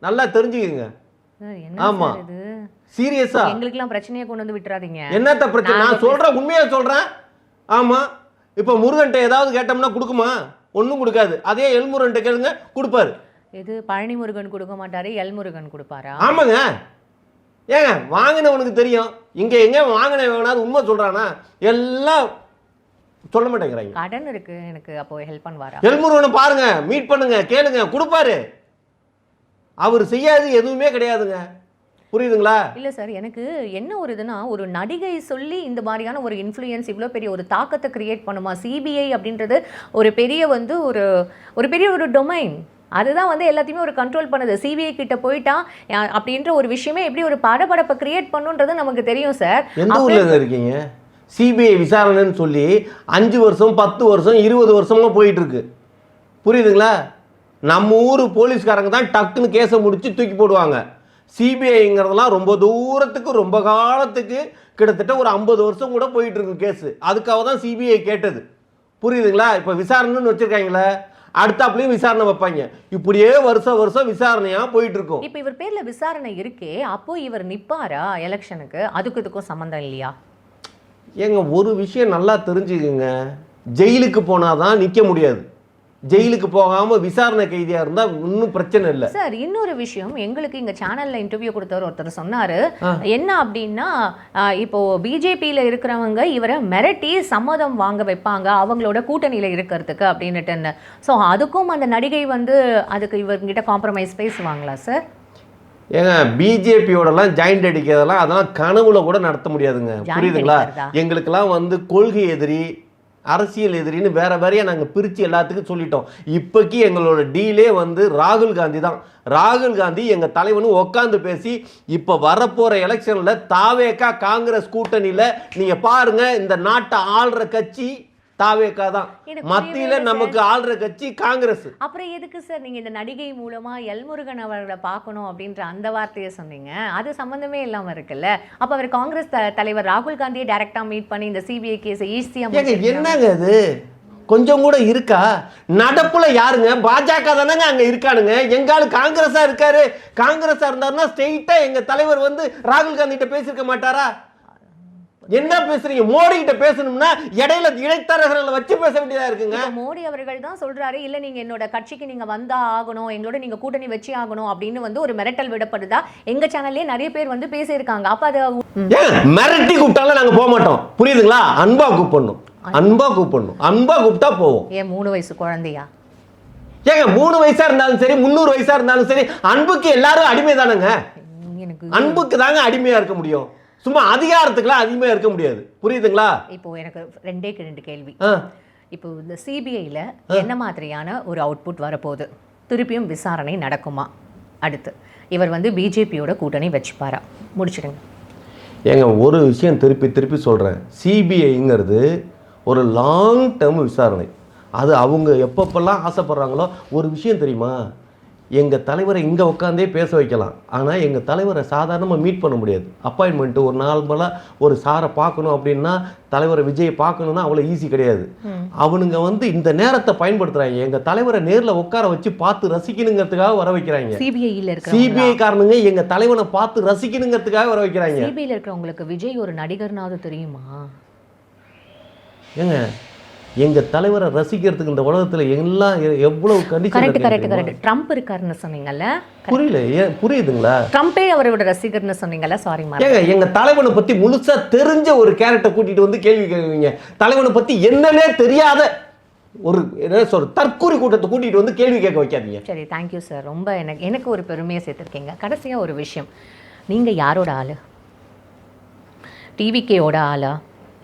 நல்லா தெரிஞ்சுக்கங்க. ஆமா, சீரியஸா எங்களுக்கெல்லாம் பிரச்சனையை கொண்டு வந்து விட்டுறாதீங்க. என்னத்த பிரச்சனை? நான் சொல்றேன், உண்மையா சொல்றேன். ஆமா, இப்போ முருகன்ட்ட ஏதாவது கேட்டோம்னா கொடுக்குமா? ஒன்றும் கொடுக்காது. அதே எல்முருகன்ட்ட கேளுங்க, கொடுப்பாரு. இது பழனி முருகன் கொடுக்க மாட்டாரு, எல்முருகன் கொடுப்பாரா? ஆமாங்க. ஏங்க வாங்கினவனுக்கு தெரியும், இங்க எங்க வாங்கின வேணாது உண்மை சொல்றானா? எல்லாம் சொல்ல மாட்டேங்கிறாங்க. கடன் இருக்கு எனக்கு, அப்போ ஹெல்ப் பண்ணுவாரா? எல்முருகனை பாருங்க, மீட் பண்ணுங்க, கேளுங்க, கொடுப்பாரு. அவர் செய்யாது எதுவுமே கிடையாதுங்க. புரியுதுங்களா? இல்லை சார், எனக்கு என்ன ஒரு இதுனா, ஒரு நடிகை சொல்லி இந்த மாதிரியான ஒரு இன்ஃப்ளூயன்ஸ் இவ்வளோ பெரிய ஒரு தாக்கத்தை கிரியேட் பண்ணுமா? சிபிஐ அப்படின்றது ஒரு பெரிய வந்து ஒரு பெரிய ஒரு டொமைன், அதுதான் வந்து எல்லாத்தையுமே ஒரு கண்ட்ரோல் பண்ணுது. சிபிஐ கிட்ட போயிட்டா அப்படின்ற ஒரு விஷயமே எப்படி ஒரு படபடப்பை கிரியேட் பண்ணுன்றது நமக்கு தெரியும் சார். எந்த ஊர்ல இருக்கீங்க? சிபிஐ விசாரணைன்னு சொல்லி 5 வருஷம் 10 வருஷம் 20 வருஷமா போயிட்டு இருக்கு. புரியுதுங்களா? நம்ம ஊர் போலீஸ்காரங்க தான் டக்குன்னு கேஸை முடிச்சு தூக்கி போடுவாங்க. சிபிஐங்கிறதுலாம் ரொம்ப தூரத்துக்கு ரொம்ப காலத்துக்கு கிட்டத்தட்ட ஒரு 50 வருஷம் கூட போயிட்டு இருக்கு கேஸு. அதுக்காக தான் சிபிஐ கேட்டது. புரியுதுங்களா? இப்போ விசாரணைன்னு வச்சிருக்காங்களே, அடுத்தாப்புலையும் விசாரணை வைப்பாங்க. இப்படியே வருஷம் விசாரணையா போயிட்டு இருக்கும். இப்போ இவர் பேர்ல விசாரணை இருக்கே, அப்போ இவர் நிப்பாரா எலெக்ஷனுக்கு? அதுக்கு இதுக்கும் சம்மந்தம் இல்லையா? ஏங்க ஒரு விஷயம் நல்லா தெரிஞ்சுக்குங்க, ஜெயிலுக்கு போனாதான் நிற்க முடியாது. ஜெயிலுக்கு போகாம விசாரணை கைதியா இருந்தா இன்னும் பிரச்சனை இல்லை சார். இன்னொரு விஷயம், எங்களுக்கு இங்க சேனல்ல இன்டர்வியூ கொடுத்தவர் ஒருத்தர் சொன்னாரு, என்ன அப்படின்னா இப்போ பிஜேபியில இருக்கிறவங்க இவரை மிரட்டி சம்மதம் வாங்க வைப்பாங்க அவங்களோட கூட்டணியில இருக்கிறதுக்கு அப்படின்னுட்டு. ஸோ அதுக்கும் அந்த நடிகை வந்து அதுக்கு இவர்கிட்ட காம்ப்ரமைஸ் பேசுவாங்களா சார்? ஏங்க பிஜேபியோடலாம் ஜாயிண்ட் அடிக்கிறதெல்லாம் அதெல்லாம் கனவுல கூட நடத்த முடியாதுங்க. புரியுதுங்களா? எங்களுக்கெல்லாம் வந்து கொள்கை எதிரி, அரசியல் எதிரின்னு வேறையாக நாங்கள் பிரித்து எல்லாத்துக்கும் சொல்லிட்டோம். இப்போக்கி எங்களோட டீலே வந்து ராகுல் காந்தி தான். ராகுல் காந்தி எங்கள் தலைவனும் உட்காந்து பேசி இப்போ வரப்போகிற எலெக்ஷனில் தாவேகா காங்கிரஸ் கூட்டணியில் நீங்கள் பாருங்கள், இந்த நாட்டை ஆள்ற கட்சி தாவேக்கா தான். எனக்கு மத்தியில புரியவே நமக்கு ஆள்ற கட்சி காங்கிரஸ். அப்புறம் எதுக்கு சார் நீங்க இந்த நடிகை மூலமா எல்முருகன் அவர்களை பார்க்கணும் அப்படின்ற அந்த வார்த்தையை சொன்னீங்க? அது சம்பந்தமே இல்லாம இருக்குல்ல. அப்ப அவர் காங்கிரஸ் தலைவர் ராகுல் காந்தியை டைரக்டா மீட் பண்ணி இந்த சிபிஐ கேஸை ஈஸியா என்னங்க அது கொஞ்சம் கூட இருக்கா? நடப்புல யாருங்க? பாஜக தானங்க அங்க இருக்கானுங்க. எங்காலு காங்கிரஸா இருக்காரு. காங்கிரஸா இருந்தாருன்னா ஸ்ட்ரெயிட்டா எங்க தலைவர் வந்து ராகுல் காந்தி கிட்ட பேசிருக்க மாட்டாரா? என்ன பேசுறீங்க? மோடி கிட்ட பேசணும்னா இடையில இடைத்தரகர்களை வச்சு பேச வேண்டியதா இருக்குங்க. மோடி அவர்கள் தான் சொல்றாரு, இல்ல நீங்க என்னோட கட்சிக்கு நீங்க வந்தா ஆகணும், எங்களோட நீங்க கூட்டணி வச்சு ஆகணும் அப்படின்னு வந்து ஒரு மிரட்டல் விடப்படுதா எங்க சேனல்லே நிறைய பேர் வந்து பேசியிருக்காங்க. அப்ப அது மிரட்டி கூப்பிட்டாலும் நாங்க போக மாட்டோம். புரியுதுங்களா? அன்பா கூப்பிடணும். அன்பா கூப்பிடணும். அன்பா கூப்பிட்டா போவோம். ஏன் 3 வயசு குழந்தையா? ஏங்க 3 வயசா இருந்தாலும் சரி 300 வயசா இருந்தாலும் சரி அன்புக்கு எல்லாரும் அடிமை தானங்க. அன்புக்கு தாங்க அடிமையா இருக்க முடியும். சும்மா அதிகாரத்துக்குலாம் அடிமையா இருக்க முடியாது. புரியுதுங்களா? இப்போ எனக்கு ரெண்டே கேள்வி. இப்போ இந்த சிபிஐல என்ன மாதிரியான ஒரு அவுட்புட் வரப்போகுது? திருப்பியும் விசாரணை நடக்குமா? அடுத்து இவர் வந்து பிஜேபியோட கூட்டணி வச்சுப்பாரா? முடிச்சிடுங்க. ஏங்க ஒரு விஷயம் திருப்பி சொல்கிறேன். சிபிஐங்கிறது ஒரு லாங் டேர்ம் விசாரணை. அது அவங்க எப்பப்பெல்லாம் ஆசைப்படுறாங்களோ. ஒரு விஷயம் தெரியுமா? எங்கள் தலைவரை இங்கே உட்காந்தே பேச வைக்கலாம். ஆனால் எங்கள் தலைவரை சாதாரணமாக மீட் பண்ண முடியாது. அப்பாயின்மெண்ட்டு ஒரு நார்மலாக ஒரு சாரை பார்க்கணும் அப்படின்னா, தலைவரை விஜயை பார்க்கணுன்னா அவ்வளோ ஈஸி கிடையாது. அவனுங்க வந்து இந்த நேரத்தை பயன்படுத்துகிறாங்க. எங்கள் தலைவரை நேரில் உட்கார வச்சு பார்த்து ரசிக்கணுங்கிறதுக்காக வர வைக்கிறாங்க. சிபிஐ காரணங்க எங்கள் தலைவனை பார்த்து ரசிக்கணுங்கிறதுக்காக வர வைக்கிறாங்க. சிபிஐயில் இருக்கிறவங்களுக்கு விஜய் ஒரு நடிகர்னாவது தெரியுமா? ஏங்க எங்கள் தலைவரை ரசிக்கிறதுக்கு இந்த உலகத்தில் எல்லாம் எவ்வளவு கரெக்ட். ட்ரம்ப் இருக்காருன்னு சொன்னீங்கல்ல? புரியல. புரியுதுங்களா? ட்ரம்பே அவரோட ரசிகர்னு சொன்னீங்கல்ல? சாரி ஏங்க எங்க தலைவனை பத்தி முழுசா தெரிஞ்ச ஒரு கேரக்டர் கூட்டிட்டு வந்து கேள்வி கேட்குவீங்க. தலைவனை பத்தி என்னன்னே தெரியாத ஒரு என்ன சொல்ற தற்கூரி கூட்டத்தை கூட்டிட்டு வந்து கேள்வி கேட்க வைக்காதீங்க. சரி, தேங்க்யூ சார். ரொம்ப எனக்கு ஒரு பெருமையை சேர்த்துருக்கீங்க. கடைசியா ஒரு விஷயம், நீங்க யாரோட ஆளு? டிவிகேயோட ஆளா,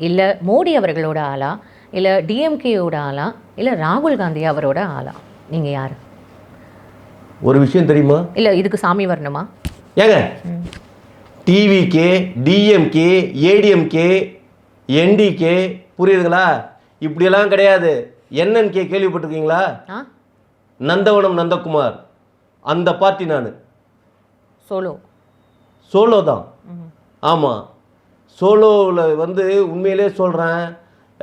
இல்லை மோடி அவர்களோட ஆளா, இல்லை டிஎம்கேயோட ஆளா, இல்லை ராகுல் காந்தி அவரோட ஆளா? நீங்கள் யார்? ஒரு விஷயம் தெரியுமா? இல்லை இதுக்கு சாமி வரணுமா? ஏங்க டிவிகே, டிஎம்கே, ஏடிஎம்கே, என்டிகே, புரியுதுங்களா? இப்படியெல்லாம் கிடையாது. என்என்கே கேள்விப்பட்டிருக்கீங்களா? நந்தவனம் நந்தகுமார், அந்த பார்ட்டி. நான் சோலோ தான். ஆமாம், சோலோவில் வந்து உண்மையிலே சொல்கிறேன்,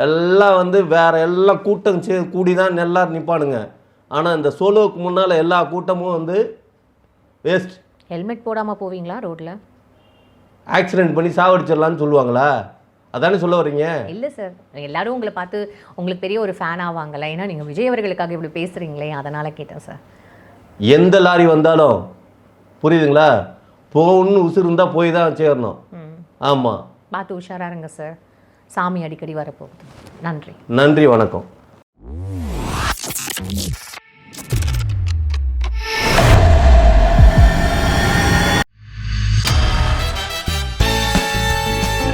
எல்லாம் வந்து வேறு எல்லாம் கூட்டம் கூடி தான் எல்லாரும் நிற்பானுங்க. ஆனால் இந்த சோலோவுக்கு முன்னால் எல்லா கூட்டமும் வந்து வேஸ்ட். ஹெல்மெட் போடாமல் போவீங்களா ரோட்டில்? ஆக்சிடென்ட் பண்ணி சாவடிச்சிடலான்னு சொல்லுவாங்களா? அதானே சொல்ல வரீங்க? இல்லை சார், எல்லாரும் உங்களை பார்த்து உங்களுக்கு பெரிய ஒரு ஃபேன் ஆவாங்களா? ஏன்னா நீங்கள் விஜய் அவர்களுக்காக இப்படி பேசுகிறீங்களே, அதனால் கேட்டேன் சார். எந்த லாரி வந்தாலும் புரியுதுங்களா, போகணுன்னு உசுறு இருந்தால் போய் தான் சேரணும். ஆமாம், பார்த்து உஷாராருங்க சார். சாமி அடிக்கடி வரப்போகுது. நன்றி. நன்றி, வணக்கம்.